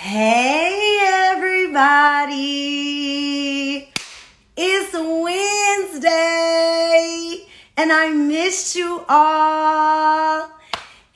Hey everybody, it's Wednesday and I missed you all.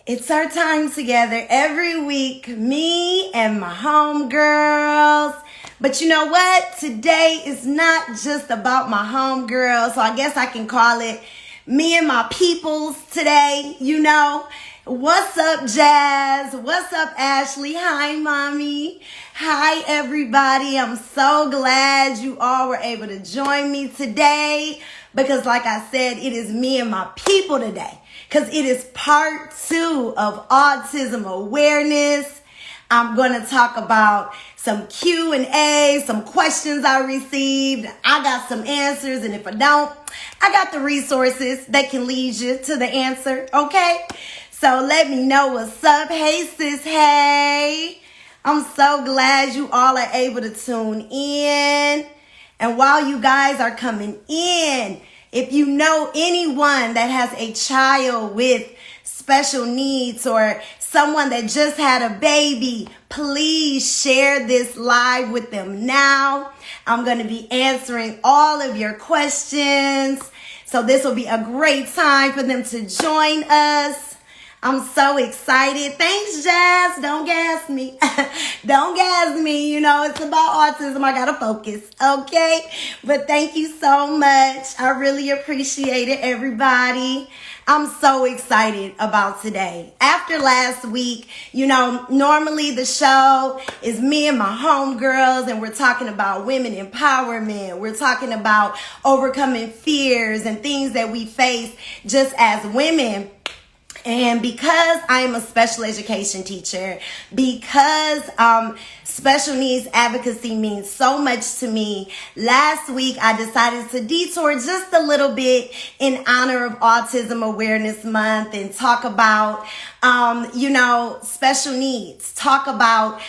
It's our time together every week, me and my homegirls. But you know what? Today is not just about my homegirls, so I guess I can call it me and my peoples today, you know. What's up, Jazz? What's up, Ashley? Hi, Mommy. Hi, everybody. I'm so glad you all were able to join me today because, like I said, it is me and my people today because it is part 2 of Autism Awareness. I'm going to talk about some Q&A, some questions I received. I got some answers, and if I don't, I got the resources that can lead you to the answer, okay? So let me know what's up. Hey, sis, hey. I'm so glad you all are able to tune in. And while you guys are coming in, if you know anyone that has a child with special needs or someone that just had a baby, please share this live with them now. I'm going to be answering all of your questions. So this will be a great time for them to join us. I'm so excited. Thanks, Jazz. Don't gas me. Don't gas me. You know, it's about autism. I got to focus. Okay. But thank you so much. I really appreciate it, everybody. I'm so excited about today. After last week, you know, normally the show is me and my homegirls, and we're talking about women empowerment. We're talking about overcoming fears and things that we face just as women. And because I'm a special education teacher, because special needs advocacy means so much to me, last week I decided to detour just a little bit in honor of Autism Awareness Month and talk about, special needs, talk about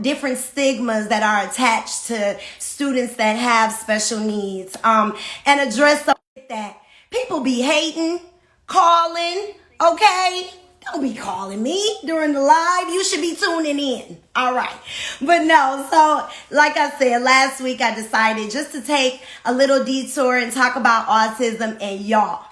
different stigmas that are attached to students that have special needs, and address something that people be hating, calling. Okay, don't be calling me during the live. You should be tuning in. All right. But no, so like I said, last week I decided just to take a little detour and talk about autism. And y'all,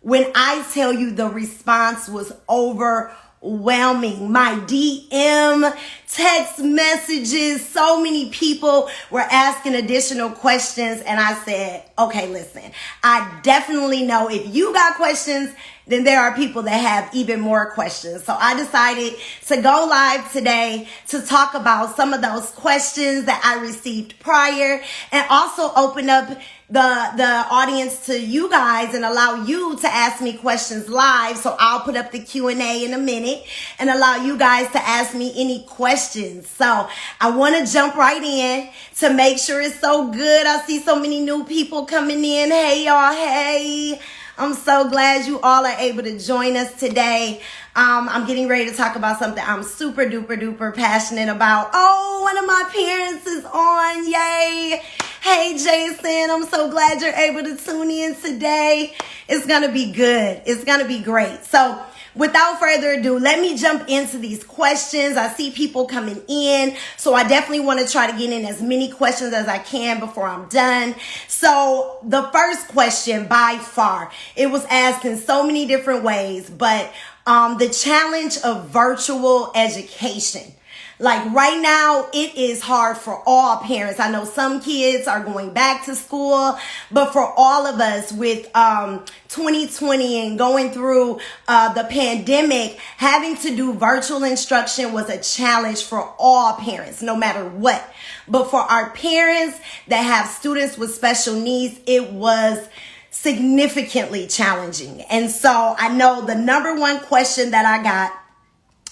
when I tell you the response was overwhelming, my DM, text messages, so many people were asking additional questions. And I said, okay, listen, I definitely know if you got questions, then there are people that have even more questions. So I decided to go live today to talk about some of those questions that I received prior and also open up the audience to you guys and allow you to ask me questions live. So I'll put up the Q&A in a minute and allow you guys to ask me any questions. So I want to jump right in to make sure it's so good. I see so many new people coming in. Hey, y'all. Hey. I'm so glad you all are able to join us today. I'm getting ready to talk about something I'm super duper duper passionate about. Oh, one of my parents is on. Yay. Hey, Jason, I'm so glad you're able to tune in today. It's going to be good. It's going to be great. So without further ado, let me jump into these questions. I see people coming in, so I definitely want to try to get in as many questions as I can before I'm done. So the first question by far, it was asked in so many different ways, but the challenge of virtual education. Like right now, it is hard for all parents. I know some kids are going back to school, but for all of us with 2020 and going through the pandemic, having to do virtual instruction was a challenge for all parents, no matter what. But for our parents that have students with special needs, it was significantly challenging. And so I know the number one question that I got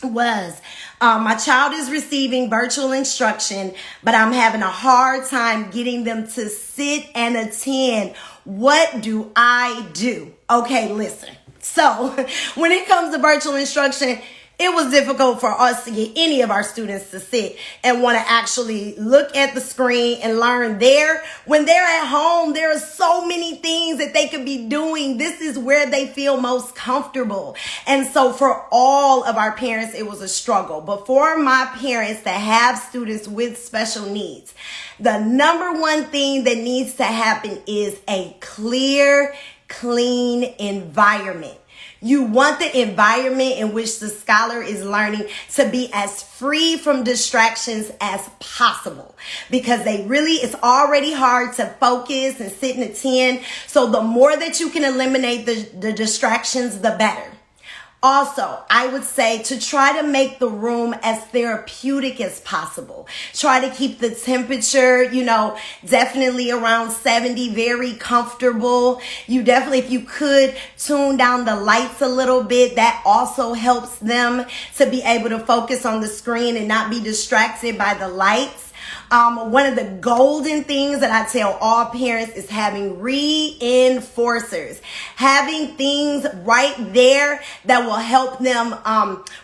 was, my child is receiving virtual instruction, but I'm having a hard time getting them to sit and attend. What do I do? Okay, listen. So when it comes to virtual instruction, it was difficult for us to get any of our students to sit and want to actually look at the screen and learn there. When they're at home, there are so many things that they could be doing. This is where they feel most comfortable. And so for all of our parents, it was a struggle. But for my parents that have students with special needs, the number one thing that needs to happen is a clear, clean environment. You want the environment in which the scholar is learning to be as free from distractions as possible, because it's already hard to focus and sit and attend. So the more that you can eliminate the distractions, the better. Also, I would say to try to make the room as therapeutic as possible. Try to keep the temperature, definitely around 70, very comfortable. If you could tune down the lights a little bit, that also helps them to be able to focus on the screen and not be distracted by the lights. One of the golden things that I tell all parents is having reinforcers, having things right there that will help them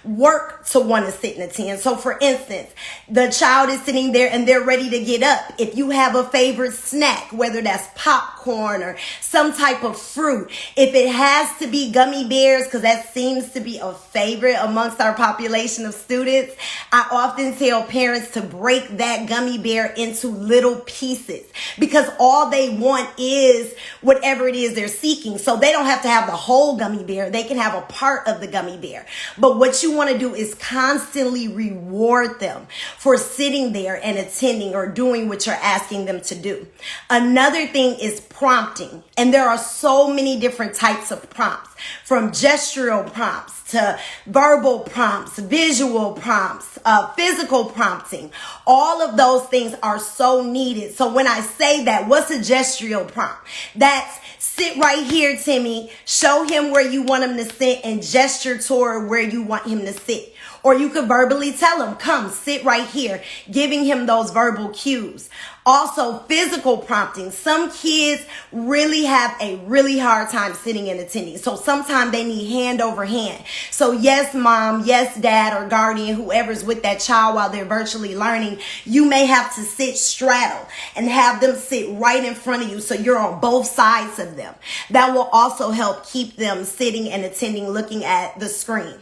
work to want to sit and attend. So for instance, the child is sitting there and they're ready to get up. If you have a favorite snack, whether that's popcorn or some type of fruit, if it has to be gummy bears, because that seems to be a favorite amongst our population of students, I often tell parents to break that gummy bear into little pieces, because all they want is whatever it is they're seeking. So they don't have to have the whole gummy bear. They can have a part of the gummy bear. But what you want to do is constantly reward them for sitting there and attending or doing what you're asking them to do. Another thing is prompting. And there are so many different types of prompts, from gestural prompts to verbal prompts, visual prompts, physical prompting. All of those things are so needed. So when I say that, what's a gestural prompt? That's sit right here, Timmy. Show him where you want him to sit and gesture toward where you want him to sit. Or you could verbally tell him, come sit right here, giving him those verbal cues. Also, physical prompting. Some kids really have a really hard time sitting and attending. So sometimes they need hand over hand. So yes, mom, yes, dad, or guardian, whoever's with that child while they're virtually learning, you may have to sit straddle and have them sit right in front of you so you're on both sides of them. That will also help keep them sitting and attending, looking at the screen.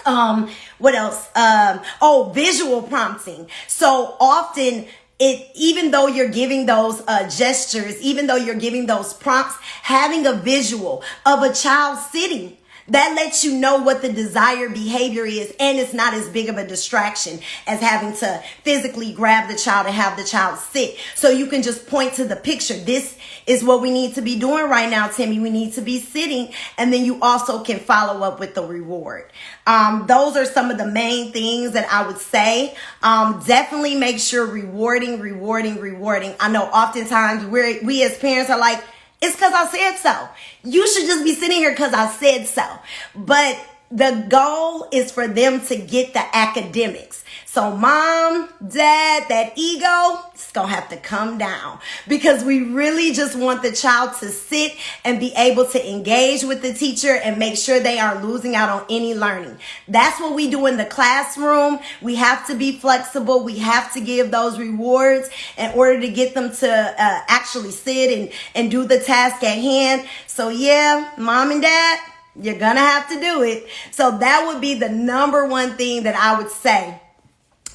What else? Visual prompting. So often even though you're giving those gestures, even though you're giving those prompts, having a visual of a child sitting, that lets you know what the desired behavior is, and it's not as big of a distraction as having to physically grab the child and have the child sit. So you can just point to the picture. This is what we need to be doing right now, Timmy. We need to be sitting, and then you also can follow up with the reward. Those are some of the main things that I would say. Definitely make sure rewarding. I know oftentimes we as parents are like, it's because I said so. You should just be sitting here because I said so. But the goal is for them to get the academics. So mom, dad, that ego, it's going to have to come down, because we really just want the child to sit and be able to engage with the teacher and make sure they aren't losing out on any learning. That's what we do in the classroom. We have to be flexible. We have to give those rewards in order to get them to actually sit and do the task at hand. So yeah, mom and dad, you're going to have to do it. So that would be the number one thing that I would say.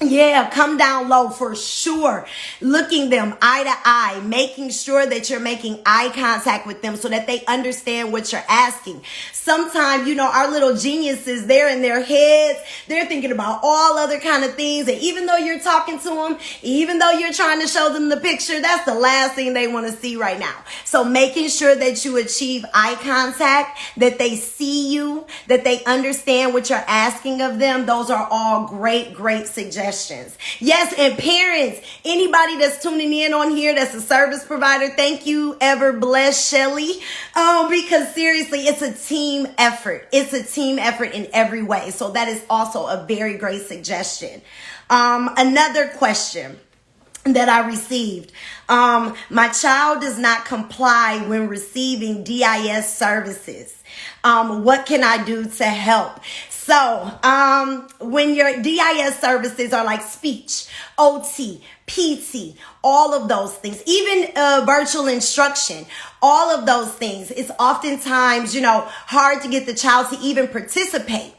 Yeah, come down low for sure. Looking them eye to eye, making sure that you're making eye contact with them so that they understand what you're asking. Sometimes, our little geniuses, they're in their heads. They're thinking about all other kind of things. And even though you're talking to them, even though you're trying to show them the picture, that's the last thing they want to see right now. So making sure that you achieve eye contact, that they see you, that they understand what you're asking of them. Those are all great suggestions. Yes, and parents, anybody that's tuning in on here that's a service provider, thank you, ever blessed Shelly. Because seriously, it's a team effort. It's a team effort in every way. So that is also a very great suggestion. Another question that I received. My child does not comply when receiving DIS services. What can I do to help? So, when your DIS services are like speech, OT, PT, all of those things, even virtual instruction, all of those things, it's oftentimes, hard to get the child to even participate.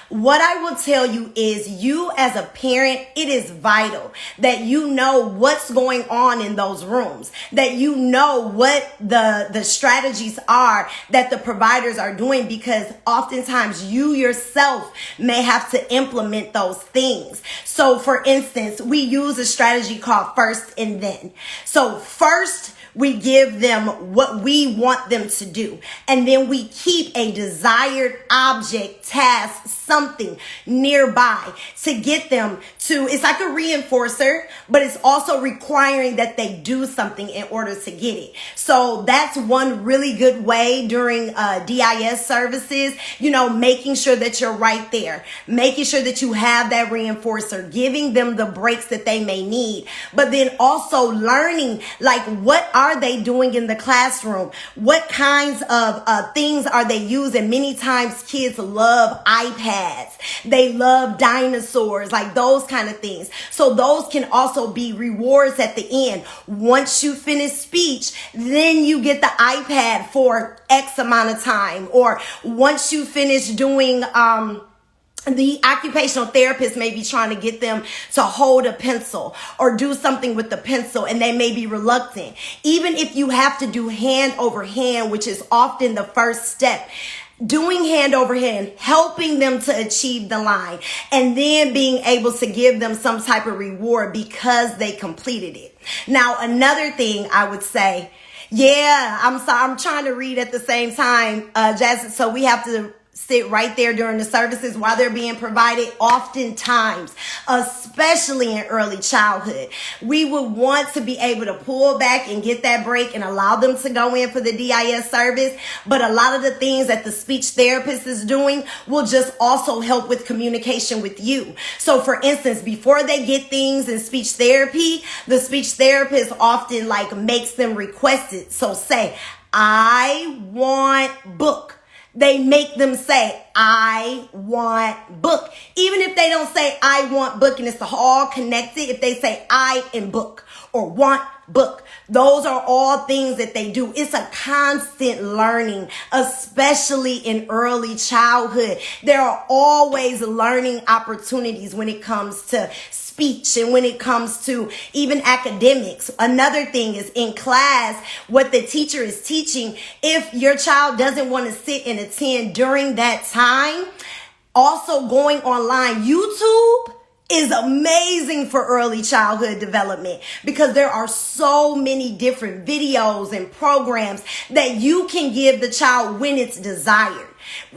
What I will tell you is you as a parent, it is vital that you know what's going on in those rooms, that you know what the strategies are that the providers are doing, because oftentimes you yourself may have to implement those things. So for instance, we use a strategy called first and then. So first, we give them what we want them to do. And then we keep a desired object, task, something nearby to get them to, it's like a reinforcer, but it's also requiring that they do something in order to get it. So that's one really good way during DIS services, making sure that you're right there, making sure that you have that reinforcer, giving them the breaks that they may need, but then also learning, like, what are they doing in the classroom? What kinds of things are they using? Many times kids love iPads. They love dinosaurs, like those kind of things. So those can also be rewards at the end. Once you finish speech, then you get the iPad for X amount of time. Or once you finish doing, the occupational therapist may be trying to get them to hold a pencil or do something with the pencil, and they may be reluctant. Even if you have to do hand over hand, which is often the first step, doing hand over hand, helping them to achieve the line, and then being able to give them some type of reward because they completed it. Now, another thing I would say, I'm sorry, I'm trying to read at the same time, Jasmine, so we have to sit right there during the services while they're being provided. Oftentimes, especially in early childhood, we would want to be able to pull back and get that break and allow them to go in for the DIS service. But a lot of the things that the speech therapist is doing will just also help with communication with you. So for instance, before they get things in speech therapy, the speech therapist often makes them request it. So say, I want book. They make them say, I want book. Even if they don't say, I want book, and it's all connected, if they say, I and book or want book, those are all things that they do. It's a constant learning, especially in early childhood. There are always learning opportunities when it comes to speech and when it comes to even academics. Another thing is in class, what the teacher is teaching, if your child doesn't want to sit and attend during that time, also going online, YouTube is amazing for early childhood development, because there are so many different videos and programs that you can give the child when it's desired.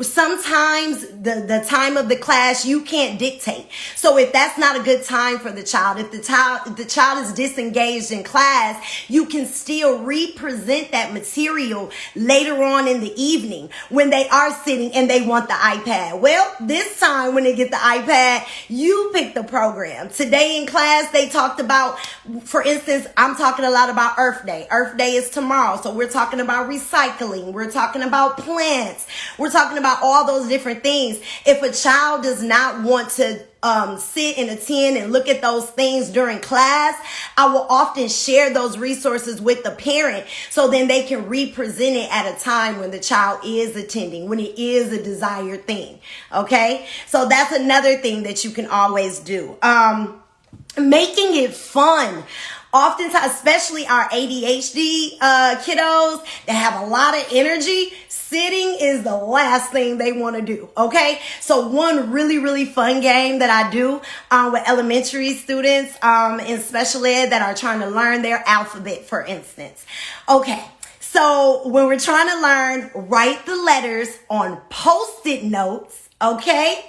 Sometimes the time of the class you can't dictate. So if that's not a good time for the child, if the child is disengaged in class, you can still represent that material later on in the evening when they are sitting and they want the iPad. Well, this time when they get the iPad, you pick the program. Today in class, they talked about, for instance, I'm talking a lot about Earth Day. Earth Day is tomorrow. So we're talking about recycling. We're talking about plants. We're talking about all those different things. If a child does not want to sit and attend and look at those things during class, I will often share those resources with the parent so then they can represent it at a time when the child is attending, when it is a desired thing. Okay, so that's another thing that you can always do. Making it fun. Oftentimes, especially our ADHD kiddos that have a lot of energy, sitting is the last thing they want to do, okay? So one really, really fun game that I do with elementary students in special ed that are trying to learn their alphabet, for instance. Okay, so when we're trying to learn, write the letters on Post-it notes, okay?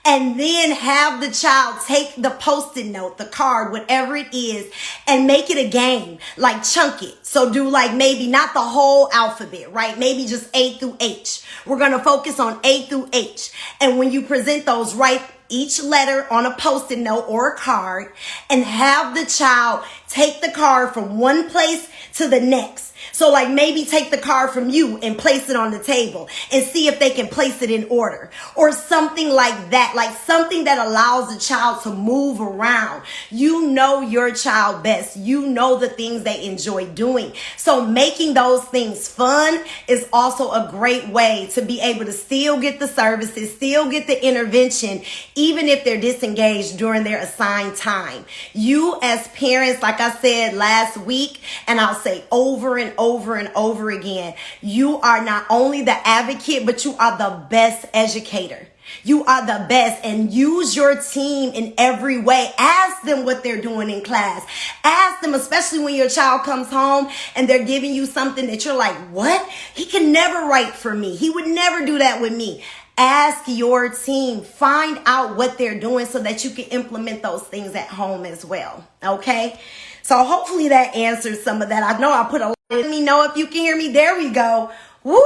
And then have the child take the Post-it note, the card, whatever it is, and make it a game, like chunk it. So do maybe not the whole alphabet, right? Maybe just A through H. We're going to focus on A through H. And when you present those, write each letter on a Post-it note or a card and have the child take the card from one place to the next. So like maybe take the card from you and place it on the table and see if they can place it in order or something like that. Like something that allows the child to move around. You know your child best. You know the things they enjoy doing. So making those things fun is also a great way to be able to still get the services, still get the intervention, even if they're disengaged during their assigned time. You as parents, like I said last week, and I'll say over and over and over again, you are not only the advocate, but you are the best educator. You are the best, and use your team in every way. Ask them what they're doing in class. Ask them, especially when your child comes home and they're giving you something that you're like, what? He can never write for me. He would never do that with me. Ask your team. Find out what they're doing so that you can implement those things at home as well. Okay? So hopefully that answers some of that. I know I put a lot. Let me know if you can hear me. There we go. Woo!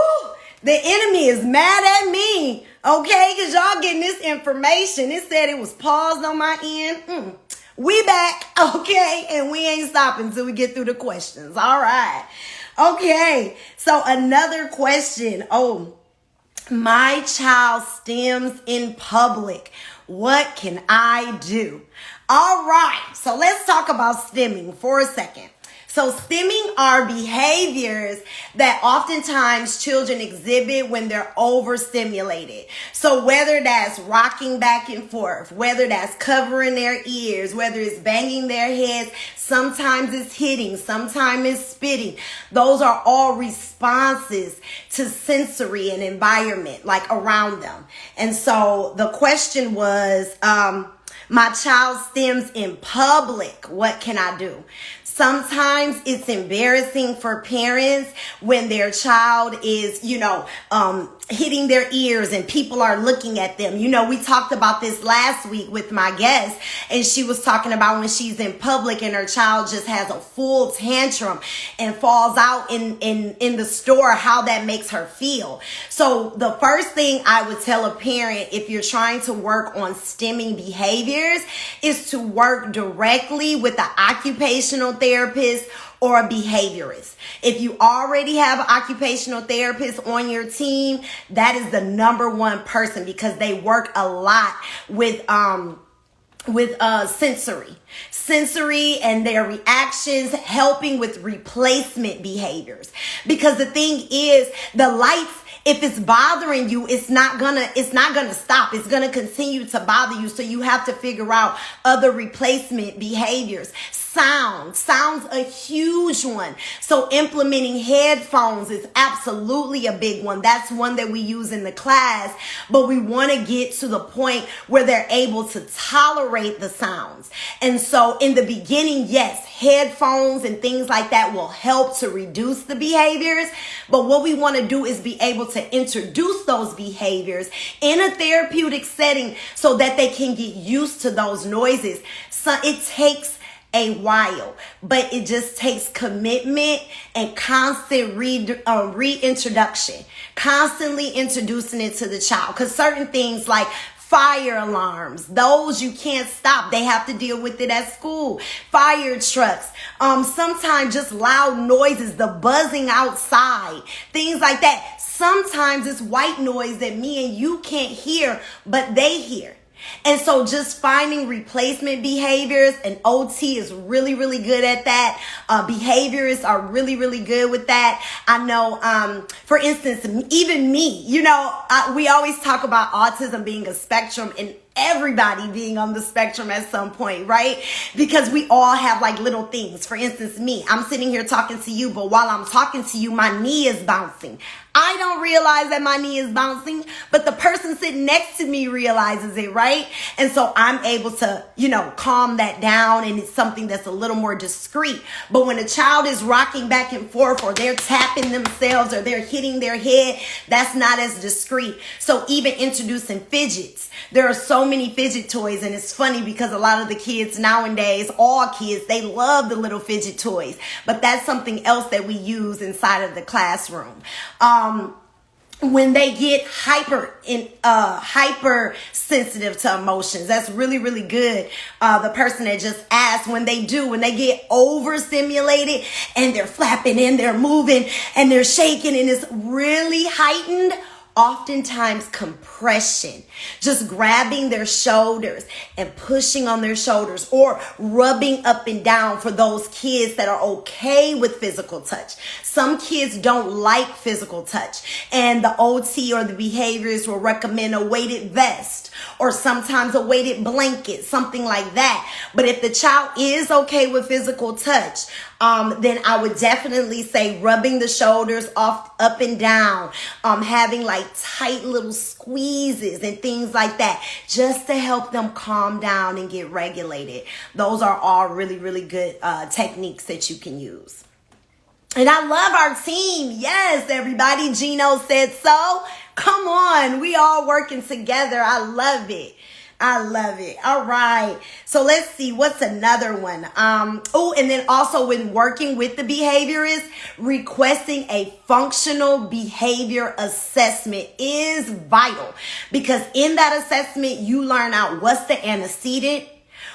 The enemy is mad at me. Okay? Because y'all getting this information. It said it was paused on my end. We back. Okay? And we ain't stopping until we get through the questions. All right. Okay. So another question. Oh, my child stims in public. What can I do? All right, so let's talk about stimming for a second. So stimming are behaviors that oftentimes children exhibit when they're overstimulated. So whether that's rocking back and forth, whether that's covering their ears, whether it's banging their heads, sometimes it's hitting, sometimes it's spitting. Those are all responses to sensory and environment, like around them. And so the question was, my child stims in public. What can I do? Sometimes it's embarrassing for parents when their child is, hitting their ears and people are looking at them. We talked about this last week with my guest, and she was talking about when she's in public and her child just has a full tantrum and falls out in the store, how that makes her feel. So the first thing I would tell a parent, if you're trying to work on stimming behaviors, is to work directly with the occupational therapist or a behaviorist. If you already have an occupational therapist on your team, that is the number one person, because they work a lot with sensory and their reactions, helping with replacement behaviors. Because the thing is, the lights, if it's bothering you, it's not gonna stop. It's gonna continue to bother you. So you have to figure out other replacement behaviors. Sounds a huge one. So implementing headphones is absolutely a big one. That's one that we use in the class, but we want to get to the point where they're able to tolerate the sounds. And so in the beginning, yes, headphones and things like that will help to reduce the behaviors. But what we want to do is be able to introduce those behaviors in a therapeutic setting so that they can get used to those noises. So it takes a while, but it just takes commitment and constant reintroduction, constantly introducing it to the child. Because certain things like fire alarms, those you can't stop. They have to deal with it at school. Fire trucks, sometimes just loud noises, the buzzing outside, things like that. Sometimes it's white noise that me and you can't hear, but they hear. And so just finding replacement behaviors, and OT is really, really good at that. Behaviorists are really, really good with that. I know, for instance, even me, we always talk about autism being a spectrum, and everybody being on the spectrum at some point, right? Because we all have like little things. For instance, me, I'm sitting here talking to you, but while I'm talking to you, my knee is bouncing. I don't realize that my knee is bouncing, but the person sitting next to me realizes it, right? And so I'm able to, calm that down, and it's something that's a little more discreet. But when a child is rocking back and forth, or they're tapping themselves, or they're hitting their head, that's not as discreet. So even introducing fidgets. There are so many fidget toys, and it's funny because a lot of the kids nowadays, all kids, they love the little fidget toys. But that's something else that we use inside of the classroom. when they get hyper sensitive to emotions. That's really, really good. The person that just asked, when they get overstimulated and they're flapping and they're moving and they're shaking and it's really heightened, oftentimes compression, just grabbing their shoulders and pushing on their shoulders or rubbing up and down for those kids that are okay with physical touch. Some kids don't like physical touch, and the OT or the behaviorist will recommend a weighted vest or sometimes a weighted blanket, something like that. But if the child is okay with physical touch, then I would definitely say rubbing the shoulders off, up and down, having like tight little squeezes and things like that, just to help them calm down and get regulated. Those are all really, really good techniques that you can use. And I love our team. Yes, everybody. Gino said so. Come on. We all working together. I love it. I love it. All right. So let's see. What's another one? And then also when working with the behaviorist, requesting a functional behavior assessment is vital, because in that assessment, you learn out what's the antecedent,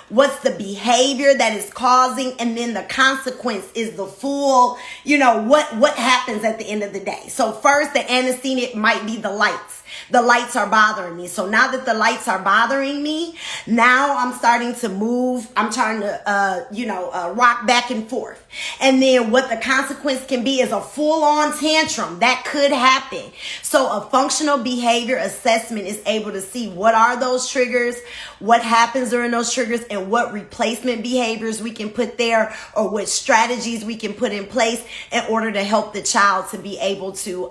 what's the behavior that is causing, and then the consequence is the full, what happens at the end of the day. So first, the antecedent might be the lights. The lights are bothering me. So now that the lights are bothering me, now I'm starting to move. I'm trying to, rock back and forth. And then what the consequence can be is a full-on tantrum. That could happen. So a functional behavior assessment is able to see what are those triggers, what happens during those triggers, and what replacement behaviors we can put there, or what strategies we can put in place in order to help the child to be able to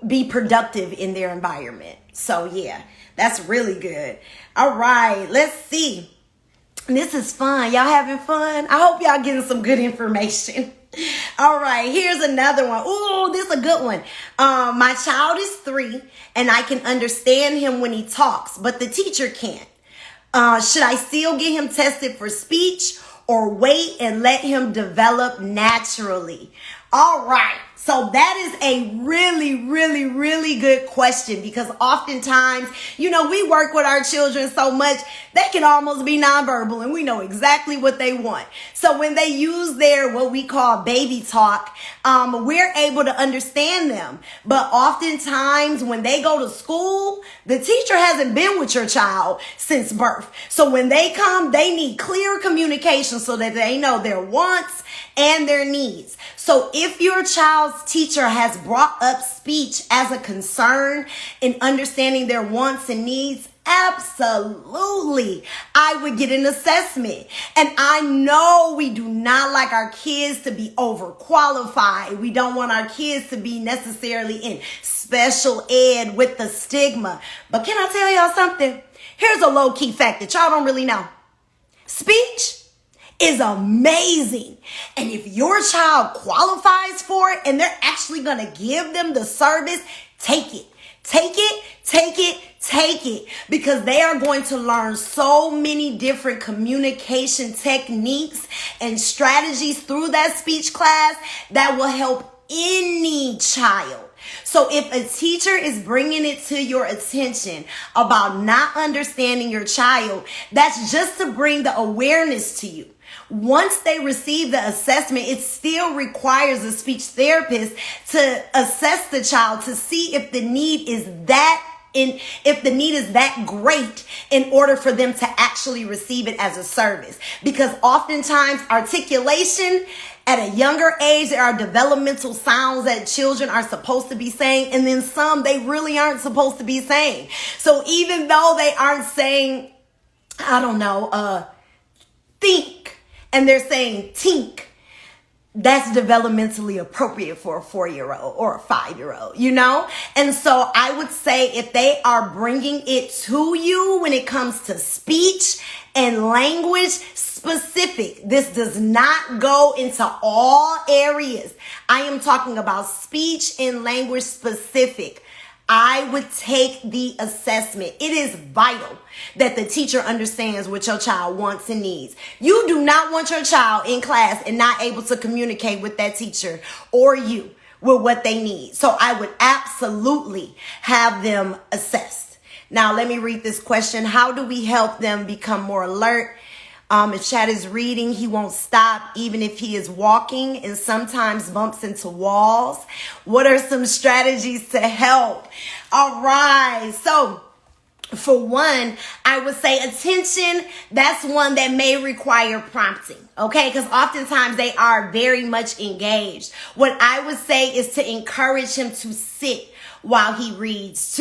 be productive in their environment. So yeah, that's really good. All right, let's see. This is fun. Y'all having fun? I hope y'all getting some good information. All right, here's another one. Ooh, this is a good one. My child is 3 and I can understand him when he talks, but the teacher can't. Should I still get him tested for speech or wait and let him develop naturally? All right. So that is a really, really, really good question, because oftentimes, we work with our children so much, they can almost be nonverbal and we know exactly what they want. So when they use their, what we call baby talk, we're able to understand them. But oftentimes when they go to school, the teacher hasn't been with your child since birth. So when they come, they need clear communication so that they know their wants and their needs. So if your child's teacher has brought up speech as a concern in understanding their wants and needs, absolutely, I would get an assessment. And I know we do not like our kids to be overqualified. We don't want our kids to be necessarily in special ed with the stigma. But can I tell y'all something? Here's a low-key fact that y'all don't really know. Speech is amazing. And if your child qualifies for it and they're actually going to give them the service, take it. Take it, take it, take it, because they are going to learn so many different communication techniques and strategies through that speech class that will help any child. So if a teacher is bringing it to your attention about not understanding your child, that's just to bring the awareness to you. Once they receive the assessment, it still requires a speech therapist to assess the child to see if the need is that great in order for them to actually receive it as a service. Because oftentimes articulation at a younger age, there are developmental sounds that children are supposed to be saying, and then some they really aren't supposed to be saying. So even though they aren't saying, think, and they're saying tink, that's developmentally appropriate for a 4-year-old or a 5-year-old, And so I would say if they are bringing it to you when it comes to speech and language specific, this does not go into all areas. I am talking about speech and language specific. I would take the assessment. It is vital that the teacher understands what your child wants and needs. You do not want your child in class and not able to communicate with that teacher or you. with what they need. So I would absolutely have them assessed. Now, let me read this question. How do we help them become more alert? If Chad is reading, he won't stop even if he is walking and sometimes bumps into walls. What are some strategies to help? All right. So for one, I would say attention, that's one that may require prompting, okay? Because oftentimes they are very much engaged. What I would say is to encourage him to sit while he reads.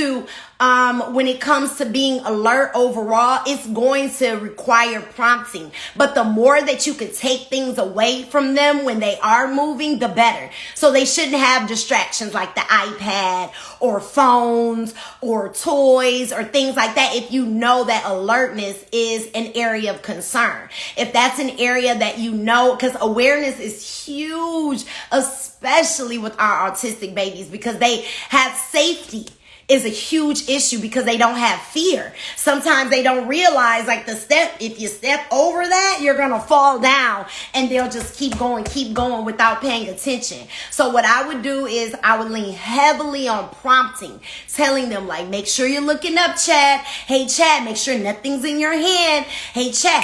When it comes to being alert overall, it's going to require prompting. But the more that you can take things away from them when they are moving, the better. So they shouldn't have distractions like the iPad or phones or toys or things like that if you know that alertness is an area of concern. If that's an area that you know, because awareness is huge, especially with our autistic babies, because they have safety is a huge issue because they don't have fear. Sometimes they don't realize like if you step over that, you're going to fall down and they'll just keep going without paying attention. So what I would do is I would lean heavily on prompting, telling them like, make sure you're looking up, Chad. Hey, Chad, make sure nothing's in your hand. Hey, Chad,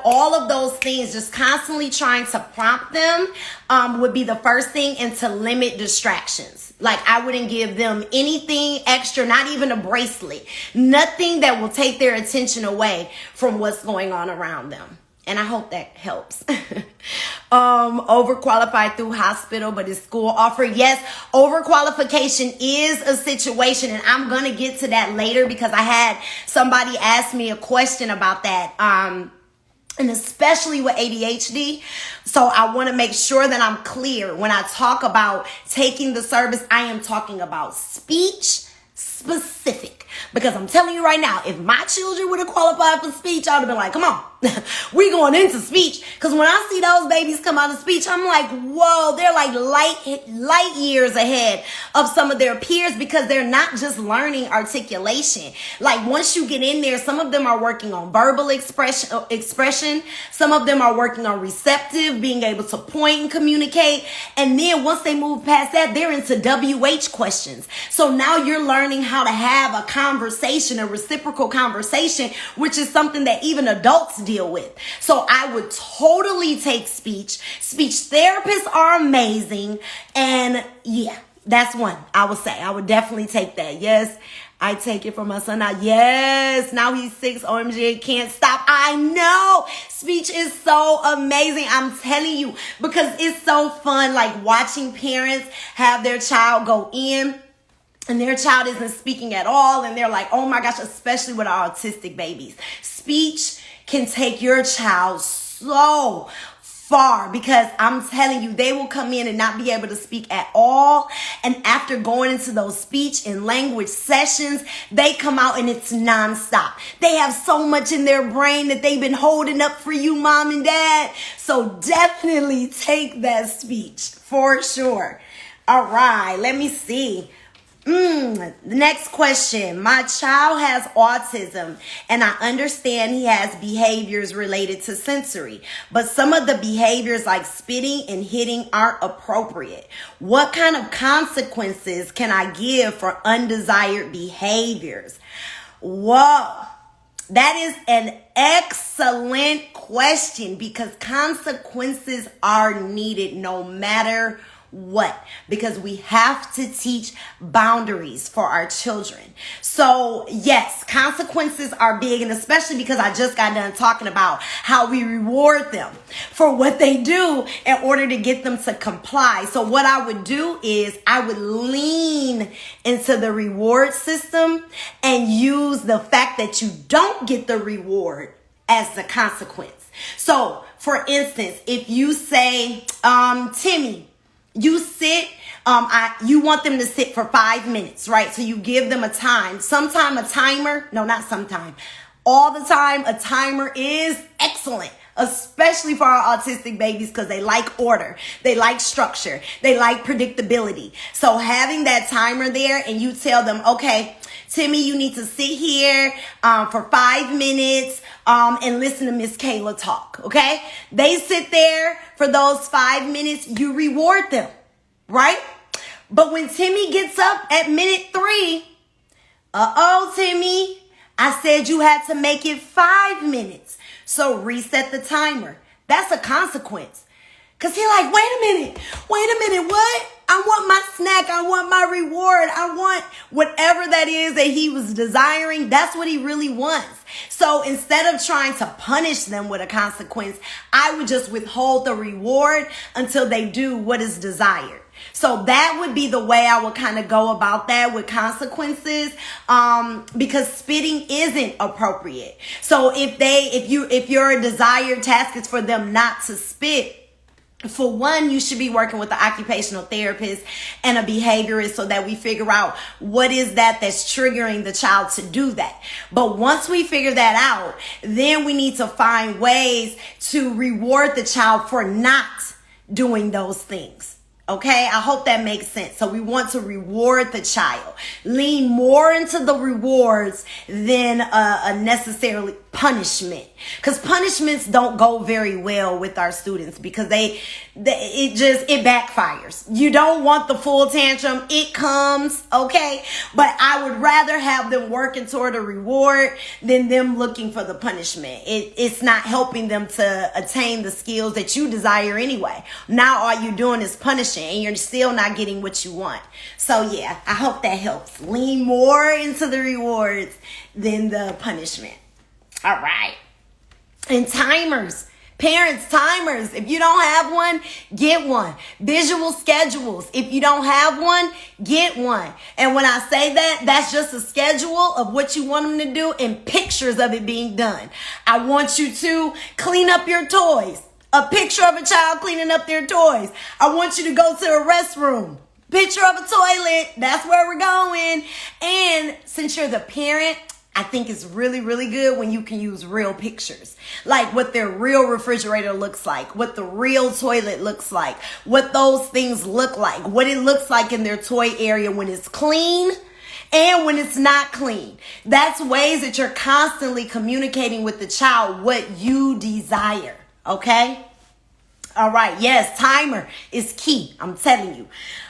all of those things, just constantly trying to prompt them would be the first thing, and to limit distractions. Like I wouldn't give them anything extra, not even a bracelet, nothing that will take their attention away from what's going on around them. And I hope that helps. Overqualified through hospital, but is school offered? Yes, overqualification is a situation, and I'm going to get to that later because I had somebody ask me a question about that. And especially with ADHD. So I want to make sure that I'm clear. When I talk about taking the service, I am talking about speech specific. Because I'm telling you right now, if my children would have qualified for speech, I would have been like, come on, we going into speech. Because when I see those babies come out of speech, I'm like, whoa, they're like light years ahead of some of their peers, because they're not just learning articulation. Like once you get in there, some of them are working on verbal expression. Some of them are working on receptive, being able to point and communicate. And then once they move past that, they're into WH questions. So now you're learning how to have a conversation, a reciprocal conversation, which is something that even adults deal with. So I would totally take speech. Speech therapists are amazing. And yeah, that's one I would say. I would definitely take that. Yes, I take it from my son now. Yes, now he's 6. OMG, can't stop. I know. Speech is so amazing. I'm telling you, because it's so fun, like watching parents have their child go in and their child isn't speaking at all. And they're like, oh my gosh, especially with our autistic babies. Speech can take your child so far, because I'm telling you, they will come in and not be able to speak at all. And after going into those speech and language sessions, they come out and it's nonstop. They have so much in their brain that they've been holding up for you, mom and dad. So definitely take that speech for sure. All right, let me see. The next question. My child has autism, and I understand he has behaviors related to sensory, but some of the behaviors like spitting and hitting aren't appropriate. What kind of consequences can I give for undesired behaviors? Whoa. That is an excellent question, because consequences are needed no matter what, because we have to teach boundaries for our children. So yes, consequences are big, and especially because I just got done talking about how we reward them for what they do in order to get them to comply. So what I would do is I would lean into the reward system and use the fact that you don't get the reward as the consequence. So for instance, if you say, Timmy, you sit, you want them to sit for 5 minutes, right? So you give them a time. All the time, a timer is excellent, especially for our autistic babies, because they like order. They like structure. They like predictability. So having that timer there, and you tell them, okay, Timmy, you need to sit here for 5 minutes and listen to Miss Kayla talk, okay? They sit there for those 5 minutes. You reward them, right? But when Timmy gets up at minute 3, Timmy, I said you had to make it 5 minutes. So reset the timer. That's a consequence. Because he like, wait a minute, what? I want my snack. I want my reward. I want whatever that is that he was desiring. That's what he really wants. So instead of trying to punish them with a consequence, I would just withhold the reward until they do what is desired. So that would be the way I would kind of go about that with consequences, because spitting isn't appropriate. So if your desired task is for them not to spit, for one, you should be working with an occupational therapist and a behaviorist so that we figure out what is that's triggering the child to do that. But once we figure that out, then we need to find ways to reward the child for not doing those things. Okay, I hope that makes sense. So we want to reward the child, lean more into the rewards than a necessarily punishment, because punishments don't go very well with our students because it backfires. You don't want the full tantrum. It comes, okay, but I would rather have them working toward a reward than them looking for the punishment. It's not helping them to attain the skills that you desire anyway. Now all you're doing is punishing and you're still not getting what you want. So yeah, I hope that helps. Lean more into the rewards than the punishment. All right. And timers. Parents, timers. If you don't have one, get one. Visual schedules. If you don't have one, get one. And when I say that, that's just a schedule of what you want them to do and pictures of it being done. I want you to clean up your toys. A picture of a child cleaning up their toys. I want you to go to a restroom. Picture of a toilet. That's where we're going. And since you're the parent, I think it's really, really good when you can use real pictures, like what their real refrigerator looks like, what the real toilet looks like, what those things look like, what it looks like in their toy area when it's clean and when it's not clean. That's ways that you're constantly communicating with the child what you desire, okay? All right, yes, timer is key, I'm telling you.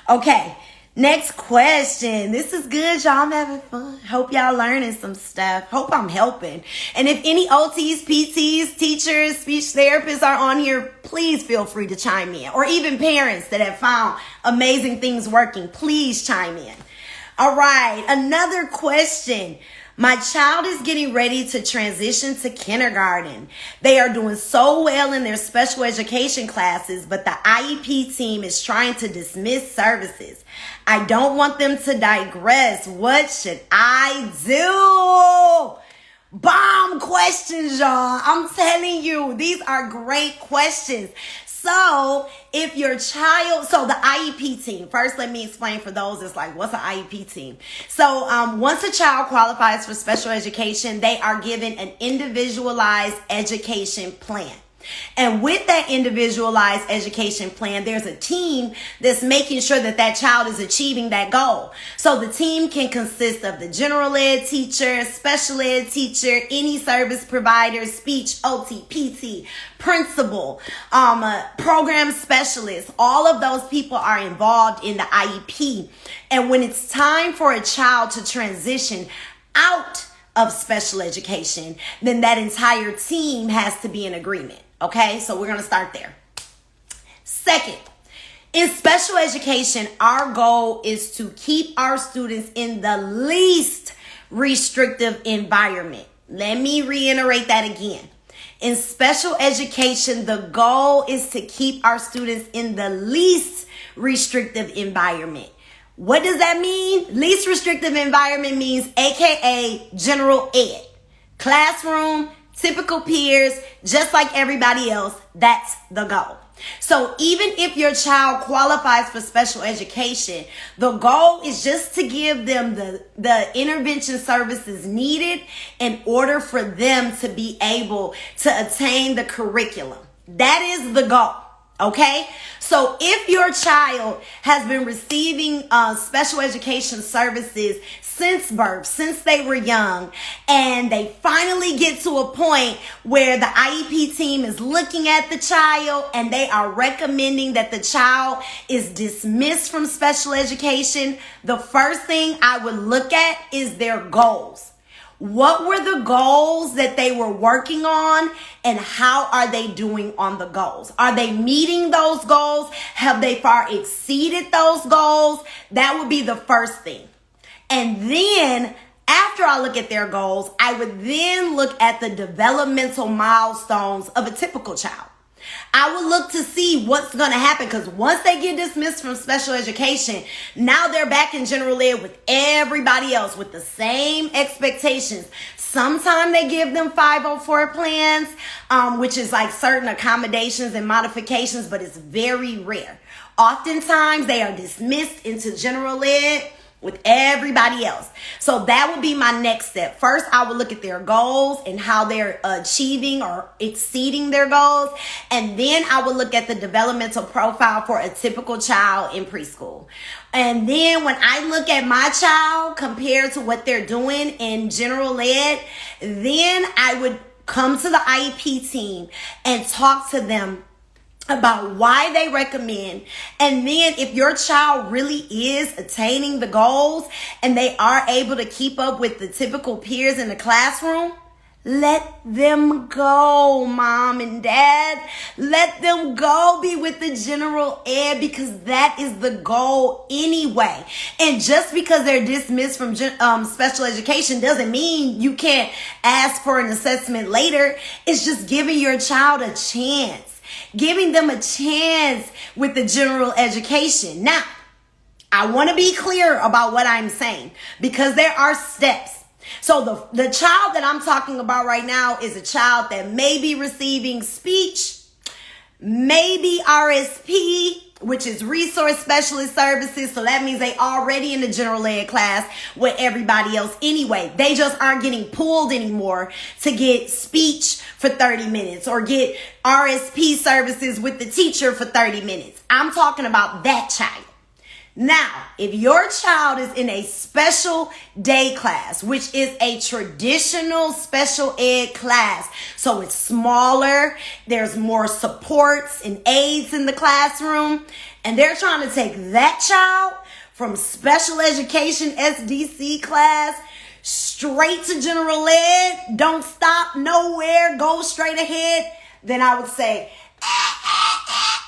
Okay. Next question. This is good, y'all. I'm having fun. Hope y'all learning some stuff. Hope I'm helping. And if any OTs, PTs, teachers, speech therapists are on here, please feel free to chime in. Or even parents that have found amazing things working, please chime in. All right, another question. My child is getting ready to transition to kindergarten. They are doing so well in their special education classes, but the IEP team is trying to dismiss services. I don't want them to digress. What should I do? Bomb questions, y'all. I'm telling you, these are great questions. So if your child, so the IEP team, first let me explain for those that's like, what's an IEP team? So once a child qualifies for special education, they are given an individualized education plan. And with that individualized education plan, there's a team that's making sure that that child is achieving that goal. So the team can consist of the general ed teacher, special ed teacher, any service provider, speech, OT, PT, principal, program specialist. All of those people are involved in the IEP. And when it's time for a child to transition out of special education, then that entire team has to be in agreement. Okay, so we're going to start there. Second, in special education, our goal is to keep our students in the least restrictive environment. Let me reiterate that again. In special education, the goal is to keep our students in the least restrictive environment. What does that mean? Least restrictive environment means AKA general ed. Classroom, typical peers, just like everybody else. That's the goal. So even if your child qualifies for special education, the goal is just to give them the intervention services needed in order for them to be able to attain the curriculum. That is the goal. Okay, so if your child has been receiving special education services since birth, since they were young, and they finally get to a point where the IEP team is looking at the child and they are recommending that the child is dismissed from special education, the first thing I would look at is their goals. What were the goals that they were working on, and how are they doing on the goals? Are they meeting those goals? Have they far exceeded those goals? That would be the first thing. And then after I look at their goals, I would then look at the developmental milestones of a typical child. I would look to see what's going to happen, because once they get dismissed from special education, now they're back in general ed with everybody else with the same expectations. Sometimes they give them 504 plans, which is like certain accommodations and modifications, but it's very rare. Oftentimes they are dismissed into general ed with everybody else. So that would be my next step. First, I would look at their goals and how they're achieving or exceeding their goals. And then I would look at the developmental profile for a typical child in preschool. And then when I look at my child compared to what they're doing in general ed, then I would come to the IEP team and talk to them about why they recommend. And then if your child really is attaining the goals and they are able to keep up with the typical peers in the classroom, let them go, mom and dad. Let them go be with the general ed, because that is the goal anyway. And just because they're dismissed from special education doesn't mean you can't ask for an assessment later. It's just giving your child a chance. Giving them a chance with the general education. Now, I want to be clear about what I'm saying, because there are steps. So the child that I'm talking about right now is a child that may be receiving speech, maybe RSP, which is resource specialist services. So that means they already in the general ed class with everybody else anyway. They just aren't getting pulled anymore to get speech for 30 minutes or get RSP services with the teacher for 30 minutes. I'm talking about that child. Now, if your child is in a special day class, which is a traditional special ed class, so it's smaller, there's more supports and aides in the classroom, and they're trying to take that child from special education SDC class straight to general ed, don't stop nowhere, go straight ahead, then I would say,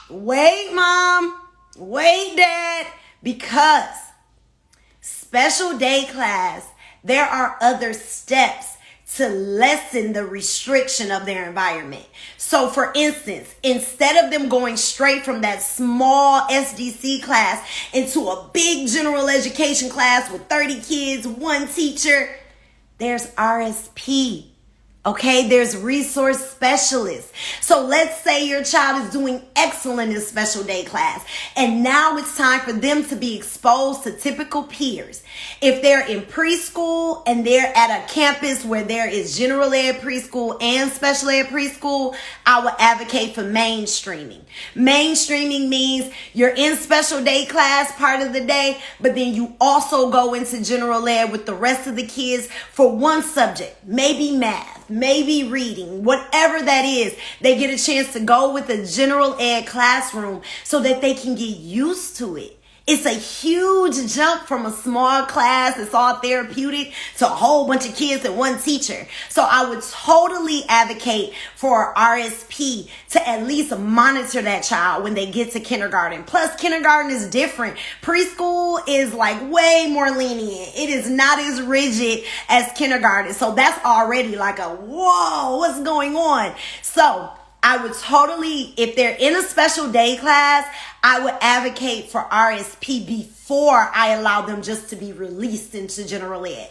wait, mom, wait, dad. Because special day class, there are other steps to lessen the restriction of their environment. So for instance, instead of them going straight from that small SDC class into a big general education class with 30 kids, one teacher, there's RSP. Okay, there's resource specialists. So let's say your child is doing excellent in special day class, and now it's time for them to be exposed to typical peers. If they're in preschool and they're at a campus where there is general ed preschool and special ed preschool, I would advocate for mainstreaming. Mainstreaming means you're in special day class part of the day, but then you also go into general ed with the rest of the kids for one subject, maybe math, maybe reading, whatever that is. They get a chance to go with a general ed classroom so that they can get used to it. It's a huge jump from a small class that's all therapeutic to a whole bunch of kids and one teacher. So I would totally advocate for RSP to at least monitor that child when they get to kindergarten. Plus, kindergarten is different. Preschool is like way more lenient. It is not as rigid as kindergarten. So that's already like a, whoa, what's going on? So I would totally, if they're in a special day class, I would advocate for RSP before I allow them just to be released into general ed.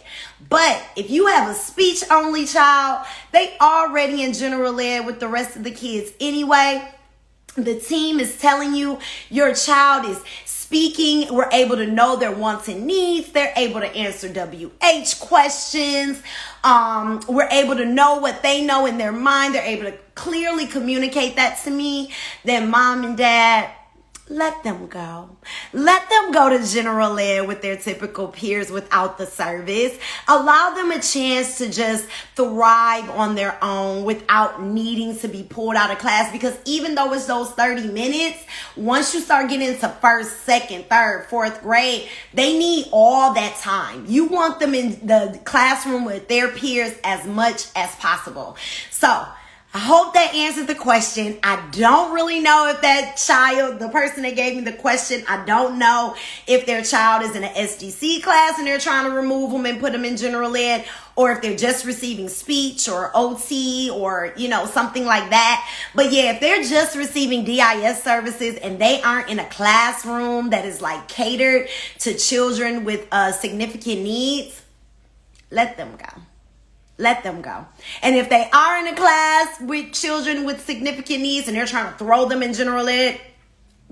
But if you have a speech only child, they already in general ed with the rest of the kids anyway. The team is telling you your child is speaking. We're able to know their wants and needs. They're able to answer WH questions. We're able to know what they know in their mind. They're able to clearly communicate that to me, then mom and dad, let them go. Let them go to general ed with their typical peers without the service. Allow them a chance to just thrive on their own without needing to be pulled out of class. Because even though it's those 30 minutes, once you start getting into first, second, third, fourth grade, they need all that time. You want them in the classroom with their peers as much as possible. So I hope that answered the question. I don't really know if that child, the person that gave me the question, I don't know if their child is in an SDC class and they're trying to remove them and put them in general ed, or if they're just receiving speech or OT or, something like that. But yeah, if they're just receiving DIS services and they aren't in a classroom that is like catered to children with significant needs, let them go. Let them go. And if they are in a class with children with significant needs and they're trying to throw them in general ed,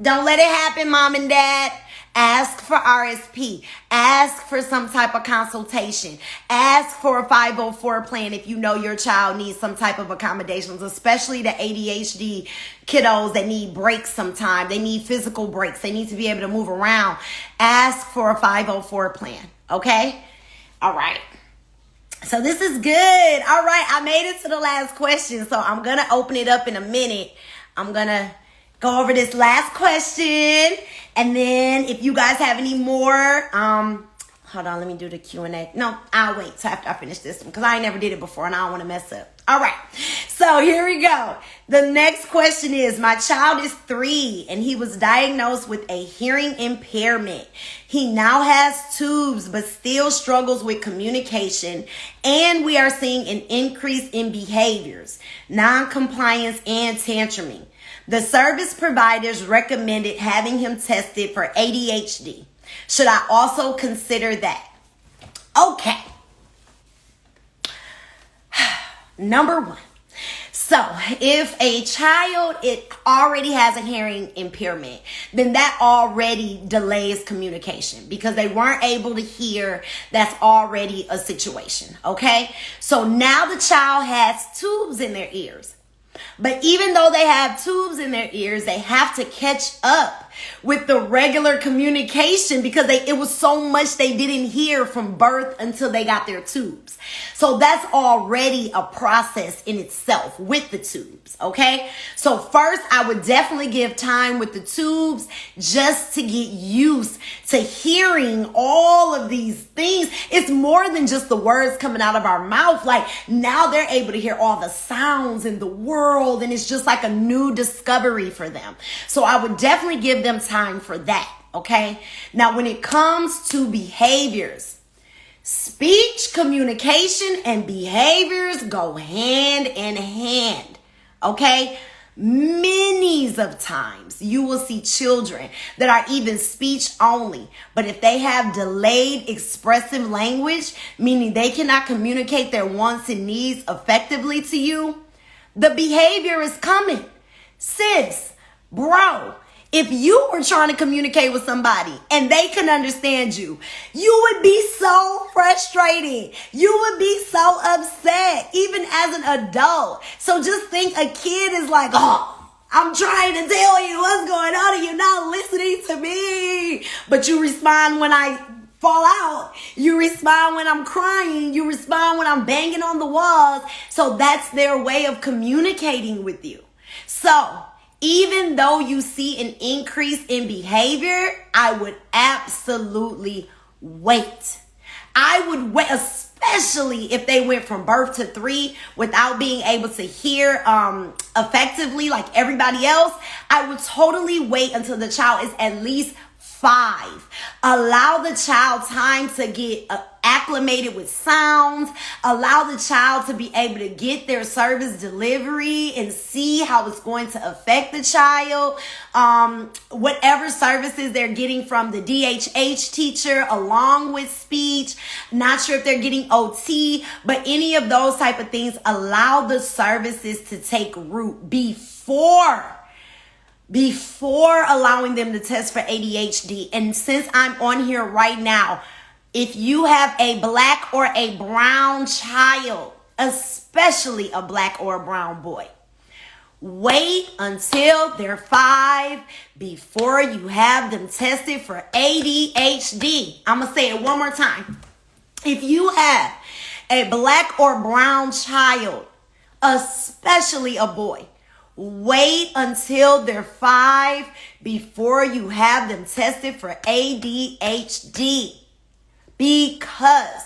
don't let it happen, mom and dad. Ask for RSP. Ask for some type of consultation. Ask for a 504 plan if you know your child needs some type of accommodations, especially the ADHD kiddos that need breaks sometime. They need physical breaks. They need to be able to move around. Ask for a 504 plan. Okay? All right. So this is good. All right, I made it to the last question, so I'm going to open it up in a minute. I'm going to go over this last question, and then if you guys have any more, hold on, let me do the Q&A. No, I'll wait till after I finish this one because I ain't never did it before and I don't want to mess up. All right, so here we go. The next question is, my child is 3 and he was diagnosed with a hearing impairment. He now has tubes but still struggles with communication, and we are seeing an increase in behaviors, non-compliance, and tantruming. The service providers recommended having him tested for ADHD. Should I also consider that? Okay. Number 1. So if a child already has a hearing impairment, then that already delays communication because they weren't able to hear. That's already a situation. Okay. So now the child has tubes in their ears. But even though they have tubes in their ears, they have to catch up with the regular communication because it was so much they didn't hear from birth until they got their tubes. So that's already a process in itself with the tubes, okay? So first, I would definitely give time with the tubes just to get used to hearing all of these things. It's more than just the words coming out of our mouth. Like now they're able to hear all the sounds in the world, and it's just like a new discovery for them. So I would definitely give them time for that, okay? Now, when it comes to behaviors, speech, communication, and behaviors go hand in hand, okay? Many of times you will see children that are even speech only, but if they have delayed expressive language, meaning they cannot communicate their wants and needs effectively to you, the behavior is coming. Sis, bro, if you were trying to communicate with somebody and they can understand you, you would be so frustrated. You would be so upset, even as an adult. So just think a kid is like, oh, I'm trying to tell you what's going on and you're not listening to me. But you respond when I fall out. You respond when I'm crying. You respond when I'm banging on the walls. So that's their way of communicating with you. So even though you see an increase in behavior, I would absolutely wait. I would wait, especially if they went from birth to 3 without being able to hear effectively like everybody else. I would totally wait until the child is at least 5. Allow the child time to get acclimated with sounds. Allow the child to be able to get their service delivery and see how it's going to affect the child. Whatever services they're getting from the DHH teacher along with speech. Not sure if they're getting OT, but any of those type of things. Allow the services to take root before allowing them to test for ADHD. And since I'm on here right now, if you have a black or a brown child, especially a black or a brown boy, Wait until they're 5 before you have them tested for ADHD. I'm going to say it one more time. If you have a black or brown child, especially a boy, wait until they're 5 before you have them tested for ADHD. Because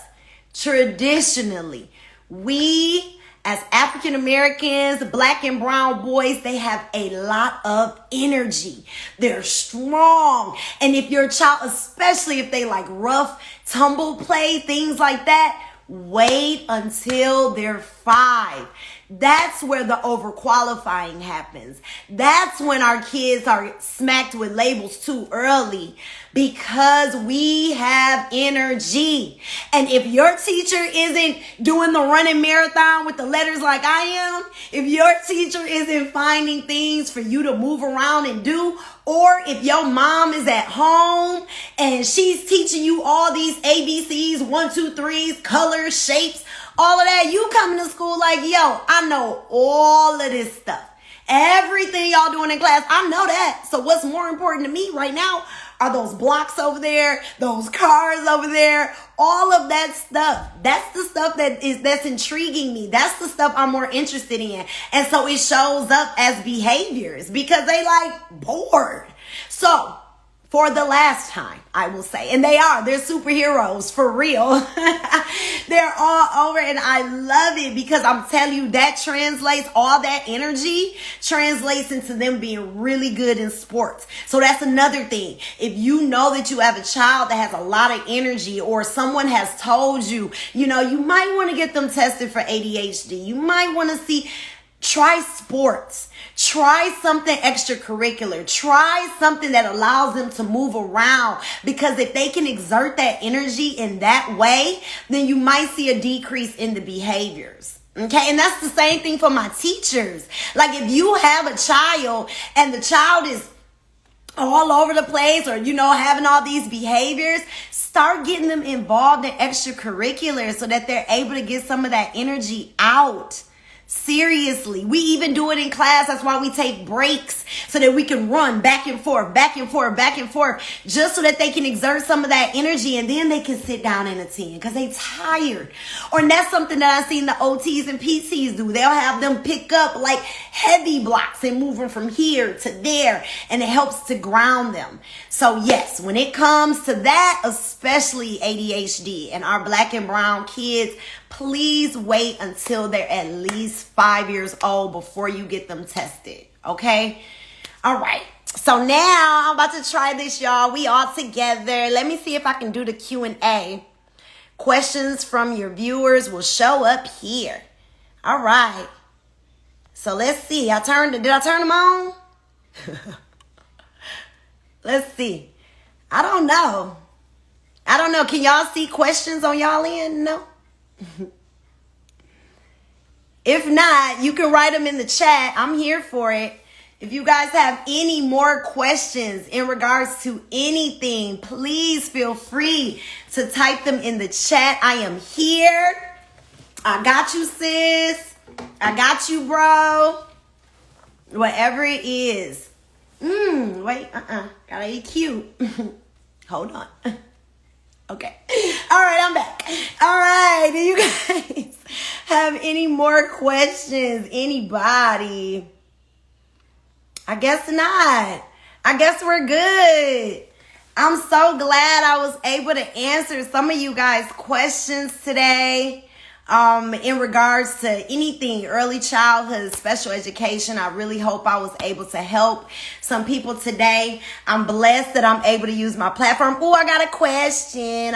traditionally, we as African Americans, black and brown boys, they have a lot of energy. They're strong. And if your child, especially if they like rough tumble play, things like that, wait until they're 5. That's where the overqualifying happens. That's when our kids are smacked with labels too early, because we have energy. And if your teacher isn't doing the running marathon with the letters like I am, if your teacher isn't finding things for you to move around and do, or if your mom is at home and she's teaching you all these ABCs, 1, 2, 3s, colors, shapes, all of that, you coming to school like, yo, I know all of this stuff. Everything y'all doing in class, I know that. So what's more important to me right now are those blocks over there, those cars over there, all of that stuff. That's the stuff that's intriguing me. That's the stuff I'm more interested in. And so it shows up as behaviors because they like bored. So for the last time, I will say, and they're superheroes for real. They're all over, and I love it because I'm telling you, that translates, all that energy translates into them being really good in sports. So that's another thing. If you know that you have a child that has a lot of energy, or someone has told you, you might want to get them tested for ADHD. You might want to try sports. Try something extracurricular. Try something that allows them to move around, because if they can exert that energy in that way, then you might see a decrease in the behaviors. Okay, and that's the same thing for my teachers. Like if you have a child and the child is all over the place, or having all these behaviors, start getting them involved in extracurriculars so that they're able to get some of that energy out. Seriously, we even do it in class. That's why we take breaks, so that we can run back and forth, just so that they can exert some of that energy, and then they can sit down and attend because they tired. Or that's something that I've seen the OTs and PTs do. They'll have them pick up like heavy blocks and move them from here to there, and it helps to ground them. So yes, when it comes to that, especially ADHD and our black and brown kids, please wait until they're at least 5 years old before you get them tested. Okay? All right. So now I'm about to try this, y'all. We all together. Let me see if I can do the Q&A. Questions from your viewers will show up here. All right. So let's see. Did I turn them on? Let's see. I don't know. Can y'all see questions on y'all end? No? If not, you can write them in the chat. I'm here for it. If you guys have any more questions in regards to anything, please feel free to type them in the chat. I am here. I got you, sis. I got you, bro. Whatever it is. Gotta be cute. Hold on. Okay. All right, I'm back. All right. Do you guys have any more questions? Anybody? I guess not. I guess we're good. I'm so glad I was able to answer some of you guys' questions today. In regards to anything, early childhood, special education. I really hope I was able to help some people today. I'm blessed that I'm able to use my platform. Oh, I got a question.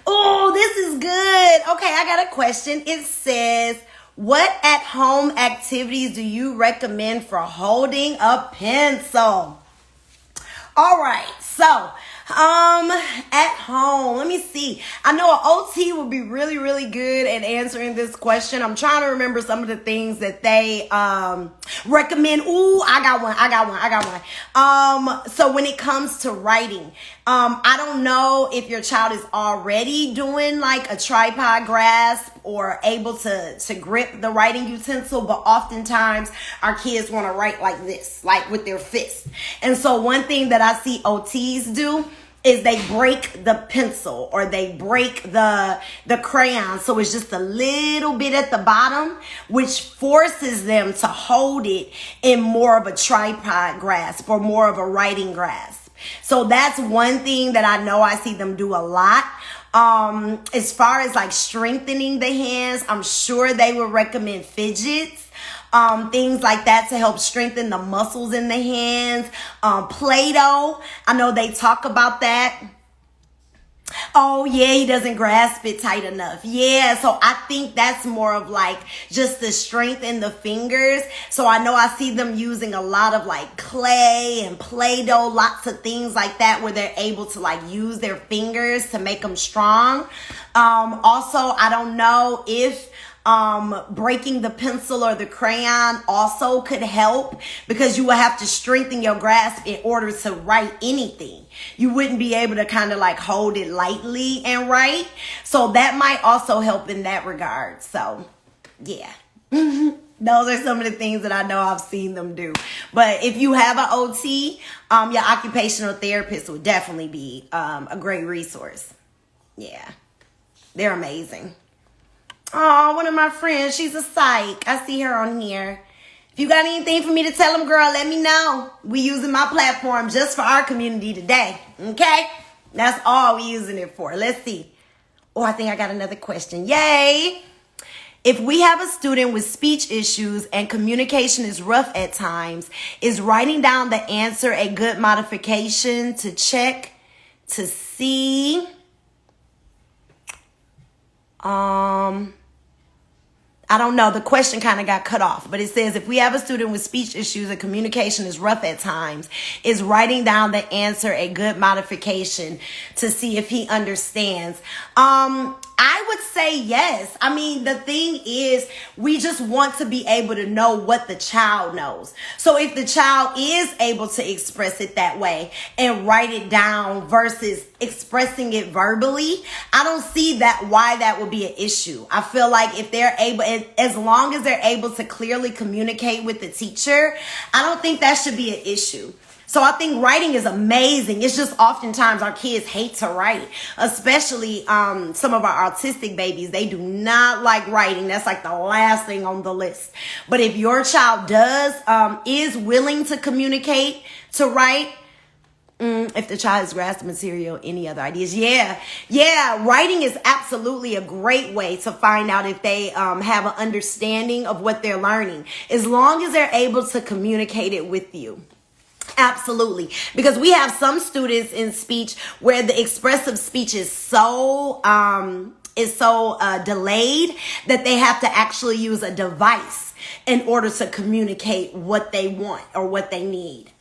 Oh, this is good. Okay, I got a question. It says, what at-home activities do you recommend for holding a pencil? All right, so at home, let me see. I know an OT would be really, really good at answering this question. I'm trying to remember some of the things that they recommend. Ooh, I got one. So when it comes to writing, I don't know if your child is already doing like a tripod grasp or able to grip the writing utensil, but oftentimes our kids want to write like this, like with their fists. And so one thing that I see OTs do is they break the pencil or they break the crayon. So it's just a little bit at the bottom, which forces them to hold it in more of a tripod grasp or more of a writing grasp. So that's one thing that I know I see them do a lot. As far as like strengthening the hands, I'm sure they would recommend fidgets. Things like that to help strengthen the muscles in the hands. Play-Doh, I know they talk about that. Oh yeah, he doesn't grasp it tight enough. Yeah, so I think that's more of like just the strength in the fingers. So I know I see them using a lot of like clay and Play-Doh, lots of things like that where they're able to like use their fingers to make them strong. Also, I don't know if breaking the pencil or the crayon also could help, because you will have to strengthen your grasp in order to write anything. You wouldn't be able to kind of like hold it lightly and write. So that might also help in that regard. So yeah, those are some of the things that I know I've seen them do. But if you have an OT, your occupational therapist would definitely be a great resource. Yeah, they're amazing. Oh, one of my friends, she's a psych. I see her on here. If you got anything for me to tell them, girl, let me know. We using my platform just for our community today. Okay? That's all we using it for. Let's see. Oh, I think I got another question. Yay! If we have a student with speech issues and communication is rough at times, is writing down the answer a good modification to check to see? I don't know. The question kind of got cut off, but it says if we have a student with speech issues and communication is rough at times, is writing down the answer a good modification to see if he understands? I would say yes. I mean, the thing is, we just want to be able to know what the child knows. So if the child is able to express it that way and write it down versus expressing it verbally, I don't see why that would be an issue. I feel like if they're able, as long as they're able to clearly communicate with the teacher, I don't think that should be an issue. So I think writing is amazing. It's just oftentimes our kids hate to write, especially some of our autistic babies. They do not like writing. That's like the last thing on the list. But if your child is willing to communicate, to write, if the child has grasped the material, any other ideas? Yeah, writing is absolutely a great way to find out if they have an understanding of what they're learning, as long as they're able to communicate it with you. Absolutely. Because we have some students in speech where the expressive speech is so delayed that they have to actually use a device in order to communicate what they want or what they need.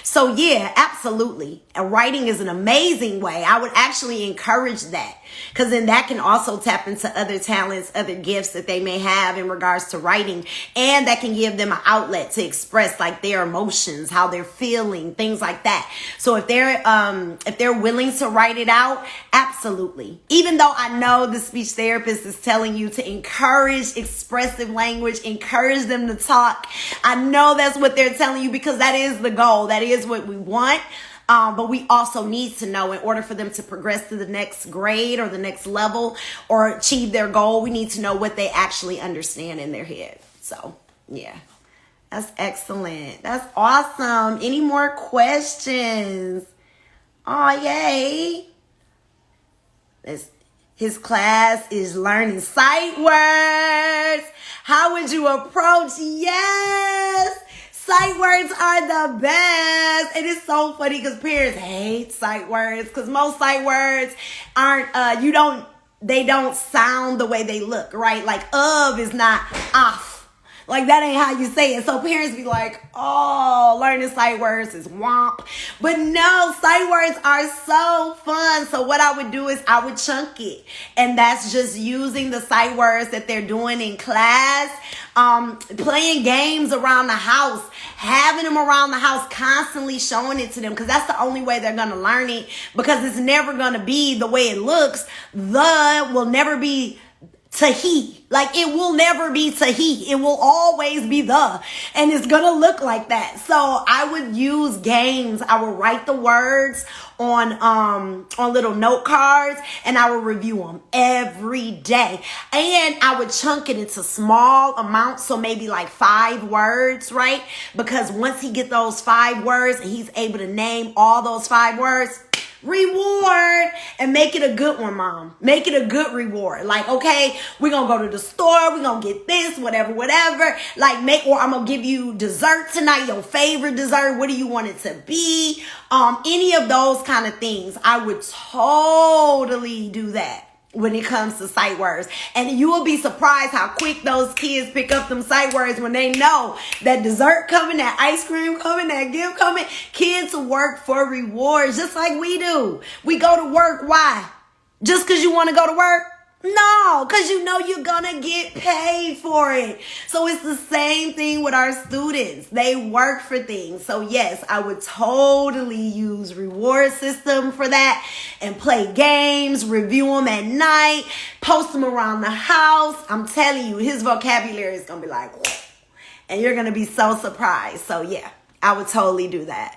So yeah, absolutely. Writing is an amazing way. I would actually encourage that, because then that can also tap into other talents, other gifts that they may have in regards to writing, and that can give them an outlet to express like their emotions, how they're feeling, things like that. So if they're willing to write it out, absolutely. Even though I know the speech therapist is telling you to encourage expressive language, encourage them to talk. I know that's what they're telling you, because that is the goal. That is what we want. But we also need to know, in order for them to progress to the next grade or the next level or achieve their goal, we need to know what they actually understand in their head. So, yeah, that's excellent. That's awesome. Any more questions? Oh, yay. His class is learning sight words. How would you approach? Yes. Sight words are the best. It is so funny because parents hate sight words, because most sight words aren't, they don't sound the way they look, right? Like of is not off. Like, that ain't how you say it. So parents be like, oh, learning sight words is womp. But no, sight words are so fun. So what I would do is I would chunk it. And that's just using the sight words that they're doing in class, playing games around the house, having them around the house, constantly showing it to them, because that's the only way they're going to learn it, because it's never going to be the way it looks. The will never be to he. Like, it will never be to he. It will always be the. And it's going to look like that. So I would use games. I would write the words on little note cards, and I would review them every day. And I would chunk it into small amounts. So maybe like 5 words, right? Because once he get those 5 words and he's able to name all those 5 words, reward, and make it a good one, Mom. Make it a good reward. Like, okay, we're gonna go to the store, we're gonna get this, whatever. Like, or I'm gonna give you dessert tonight, your favorite dessert. What do you want it to be? Any of those kind of things. I would totally do that when it comes to sight words. And you will be surprised how quick those kids pick up them sight words when they know that dessert coming, that ice cream coming, that gift coming. Kids work for rewards just like we do. We go to work. Why? Just because you want to go to work? No, because you know you're going to get paid for it. So it's the same thing with our students. They work for things. So yes, I would totally use reward system for that, and play games, review them at night, post them around the house. I'm telling you, his vocabulary is going to be like, whoa, and you're going to be so surprised. So yeah, I would totally do that.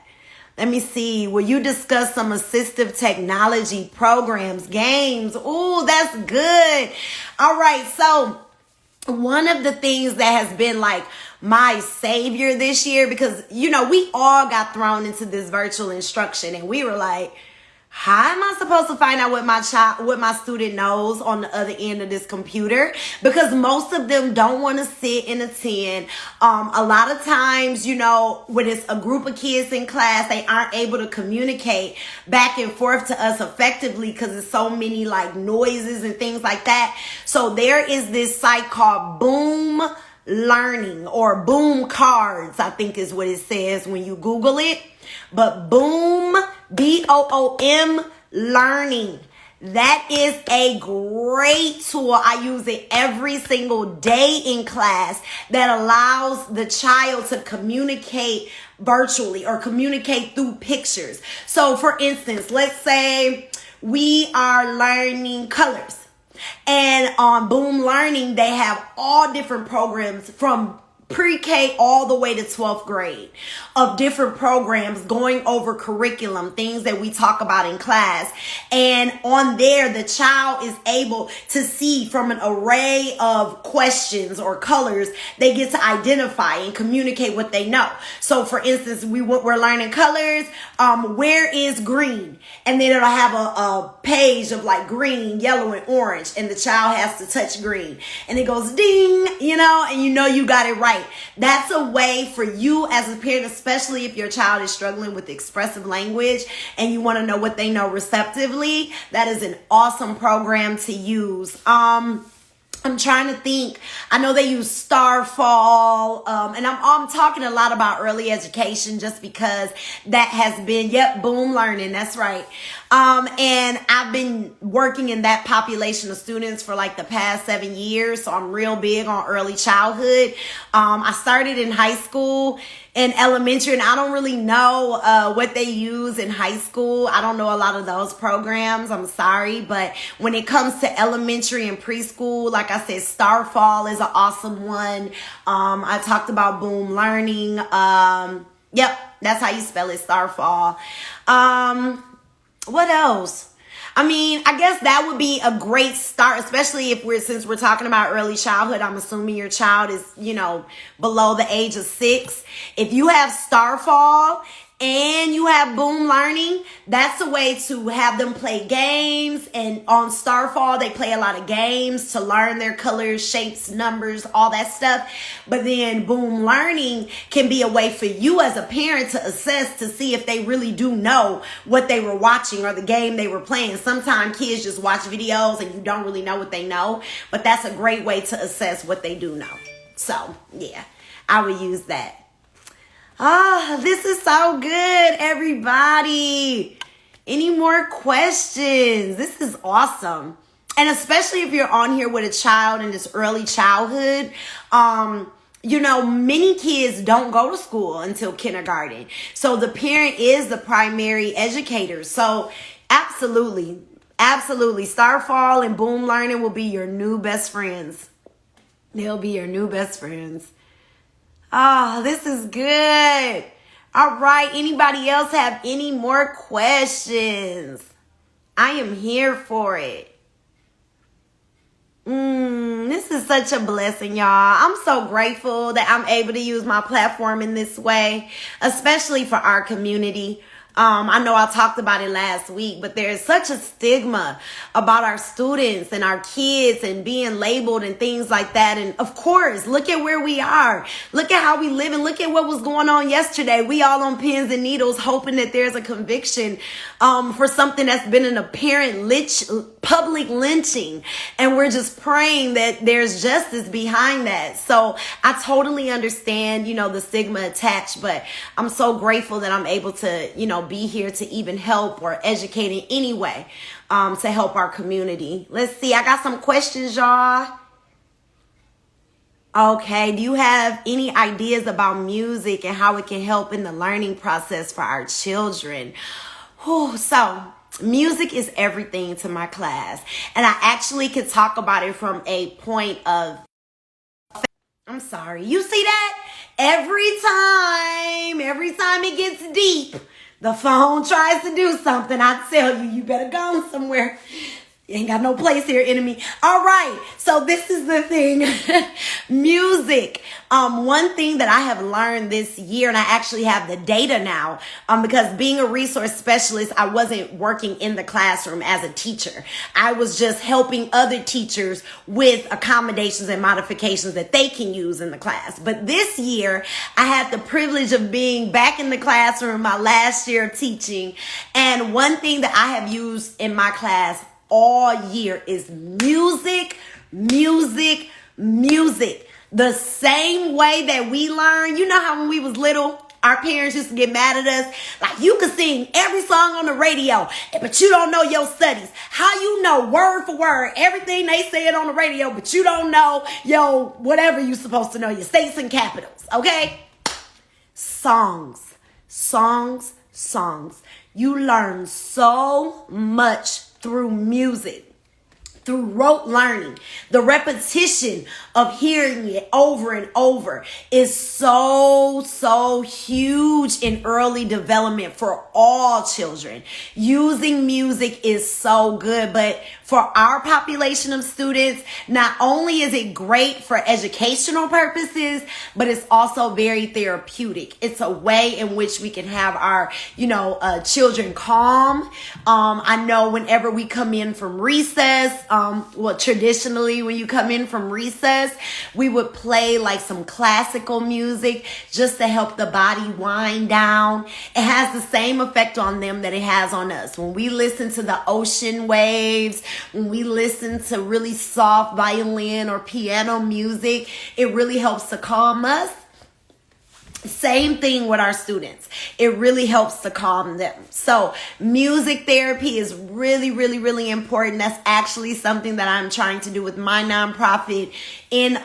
Let me see. Will you discuss some assistive technology programs, games? Ooh, that's good. All right. So one of the things that has been like my savior this year, because, you know, we all got thrown into this virtual instruction, and we were like, how am I supposed to find out what my student knows on the other end of this computer? Because most of them don't want to sit and attend. A lot of times, you know, when it's a group of kids in class, they aren't able to communicate back and forth to us effectively because there's so many like noises and things like that. So there is this site called Boom Learning, or Boom Cards, I think is what it says when you Google it. But Boom, BOOM Learning. That is a great tool. I use it every single day in class, that allows the child to communicate virtually or communicate through pictures. So for instance, let's say we are learning colors. And on Boom Learning, they have all different programs from pre-K all the way to 12th grade of different programs going over curriculum, things that we talk about in class. And on there, the child is able to see from an array of questions or colors, they get to identify and communicate what they know. So for instance, we're learning colors. Where is green? And then it'll have a page of like green, yellow, and orange. And the child has to touch green. And it goes ding, you know, and you know you got it right. That's a way for you as a parent, especially if your child is struggling with expressive language and you want to know what they know receptively. That is an awesome program to use. I'm trying to think. I know they use Starfall, and I'm talking a lot about early education just because that has been, Boom Learning. That's right. And I've been working in that population of students for like the past 7 years. So I'm real big on early childhood. I started in high school and elementary, and I don't really know what they use in high school. I don't know a lot of those programs. I'm sorry. But when it comes to elementary and preschool, like I said, Starfall is an awesome one. I talked about Boom Learning. Yep, that's how you spell it, Starfall. What else? I mean, I guess that would be a great start, especially since we're talking about early childhood. I'm assuming your child is, you know, below the age of 6. If you have Starfall and you have Boom Learning, that's a way to have them play games. And on Starfall, they play a lot of games to learn their colors, shapes, numbers, all that stuff. But then Boom Learning can be a way for you as a parent to assess to see if they really do know what they were watching or the game they were playing. Sometimes kids just watch videos and you don't really know what they know. But that's a great way to assess what they do know. So, yeah, I would use that. Ah, this is so good, everybody. Any more questions? This is awesome. And especially if you're on here with a child in this early childhood, many kids don't go to school until kindergarten. So the parent is the primary educator. So absolutely, Starfall and Boom Learning will be your new best friends. They'll be your new best friends. Oh, this is good. All right. Anybody else have any more questions? I am here for it. This is such a blessing, y'all. I'm so grateful that I'm able to use my platform in this way, especially for our community. I know I talked about it last week, but there is such a stigma about our students and our kids and being labeled and things like that. And of course, look at where we are. Look at how we live and look at what was going on yesterday. We all on pins and needles hoping that there's a conviction for something that's been an apparent public lynching. And we're just praying that there's justice behind that. So I totally understand, the stigma attached, but I'm so grateful that I'm able to, be here to even help or educate in any way to help our community. Let's see. I got some questions, y'all. Okay. Do you have any ideas about music and how it can help in the learning process for our children? So music is everything to my class. And I actually could talk about it from a point of, I'm sorry. You see that? Every time it gets deep, the phone tries to do something. I tell you, you better go somewhere. You ain't got no place here, enemy. All right. So this is the thing. Music. One thing that I have learned this year, and I actually have the data now, because being a resource specialist, I wasn't working in the classroom as a teacher. I was just helping other teachers with accommodations and modifications that they can use in the class. But this year, I had the privilege of being back in the classroom my last year of teaching. And one thing that I have used in my class all year is music. The same way that we learn. You know how when we was little, our parents used to get mad at us. Like, you could sing every song on the radio, but you don't know your studies. How you know word for word everything they said on the radio, but you don't know whatever you supposed to know, your states and capitals, okay? Songs. You learn so much through music, through rote learning. The repetition of hearing it over and over is so huge in early development for all children. Using music is so good, but for our population of students, not only is it great for educational purposes, but it's also very therapeutic. It's a way in which we can have our, children calm. I know whenever we come in from recess, traditionally when you come in from recess, we would play like some classical music just to help the body wind down. It has the same effect on them that it has on us. When we listen to the ocean waves, when we listen to really soft violin or piano music, it really helps to calm us. Same thing with our students. It really helps to calm them. So music therapy is really important. That's actually something that I'm trying to do with my nonprofit in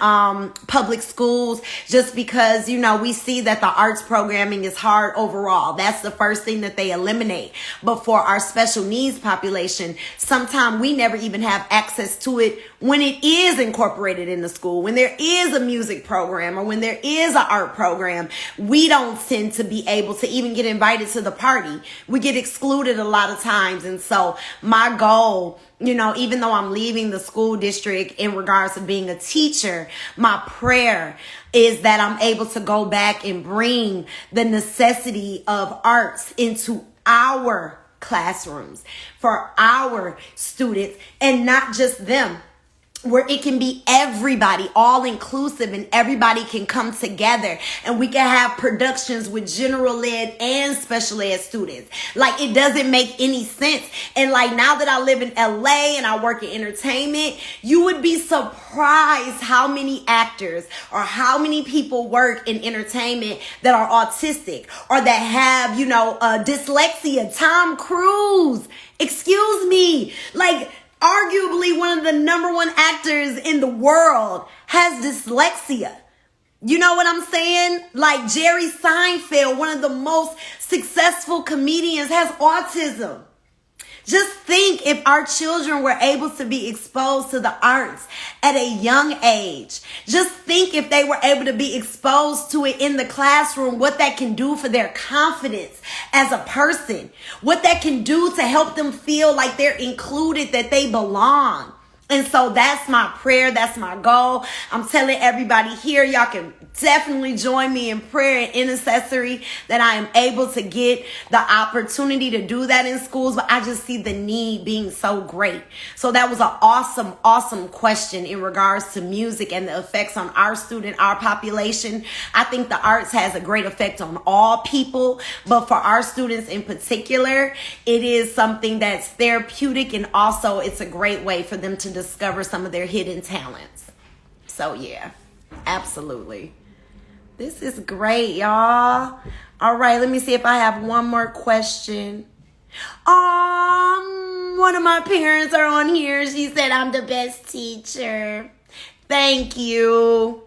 public schools, just because, we see that the arts programming is hard overall. That's the first thing that they eliminate. But for our special needs population, sometimes we never even have access to it when it is incorporated in the school. When there is a music program or when there is an art program, we don't tend to be able to even get invited to the party. We get excluded a lot of times. And so my goal, even though I'm leaving the school district in regards to being a teacher, my prayer is that I'm able to go back and bring the necessity of arts into our classrooms for our students, and not just them. where it can be everybody, all inclusive, and everybody can come together, and we can have productions with general ed and special ed students. Like, it doesn't make any sense. And like, now that I live in LA and I work in entertainment, you would be surprised how many actors or how many people work in entertainment that are autistic or that have, dyslexia. Tom Cruise, excuse me, like, arguably one of the number one actors in the world has dyslexia. You know what I'm saying? Like, Jerry Seinfeld, one of the most successful comedians, has autism. Just think if our children were able to be exposed to the arts at a young age. Just think if they were able to be exposed to it in the classroom, what that can do for their confidence as a person. What that can do to help them feel like they're included, that they belong. And so that's my prayer. That's my goal. I'm telling everybody here, y'all can definitely join me in prayer and intercessory that I am able to get the opportunity to do that in schools. But I just see the need being so great. So that was an awesome question in regards to music and the effects on our population. I think the arts has a great effect on all people, but for our students in particular, it is something that's therapeutic, and also it's a great way for them to discover some of their hidden talents. So yeah, absolutely. This is great, y'all. All right, let me see if I have one more question. One of my parents are on here. She said I'm the best teacher. Thank you.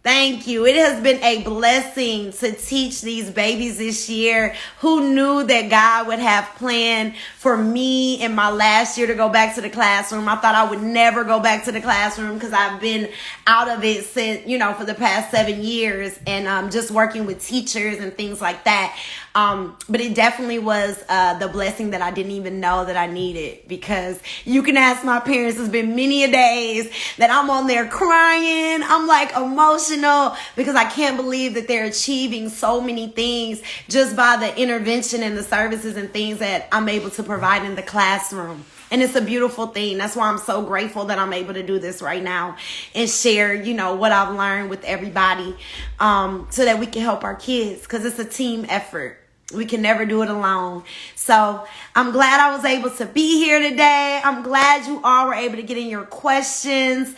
Thank you. It has been a blessing to teach these babies this year. Who knew that God would have planned for me in my last year to go back to the classroom? I thought I would never go back to the classroom because I've been out of it since, for the past 7 years, and just working with teachers and things like that. But it definitely was the blessing that I didn't even know that I needed, because you can ask my parents. There's been many a days that I'm on there crying. I'm like emotional because I can't believe that they're achieving so many things just by the intervention and the services and things that I'm able to provide in the classroom. And it's a beautiful thing. That's why I'm so grateful that I'm able to do this right now and share, what I've learned with everybody, so that we can help our kids, because it's a team effort. We can never do it alone. So I'm glad I was able to be here today. I'm glad you all were able to get in your questions.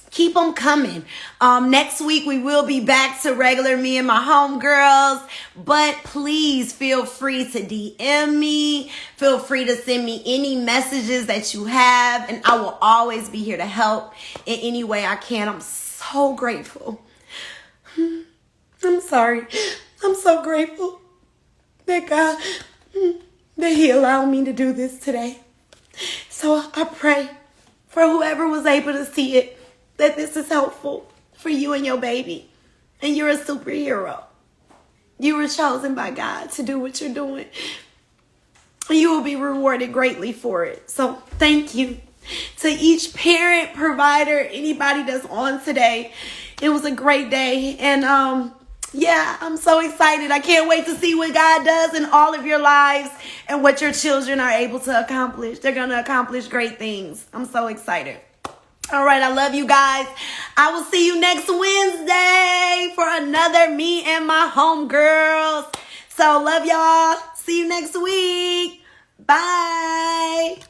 Keep them coming. Next week, we will be back to regular me and my homegirls. But please feel free to DM me. Feel free to send me any messages that you have. And I will always be here to help in any way I can. I'm so grateful. I'm sorry. I'm so grateful that God, that He allowed me to do this today. So I pray for whoever was able to see it, that this is helpful for you and your baby. And you're a superhero. You were chosen by God to do what you're doing. And you will be rewarded greatly for it. So thank you to each parent, provider, anybody that's on today. It was a great day. And yeah, I'm so excited. I can't wait to see what God does in all of your lives and what your children are able to accomplish. They're going to accomplish great things. I'm so excited. All right, I love you guys. I will see you next Wednesday for another Me and My Homegirls. So love y'all. See you next week. Bye.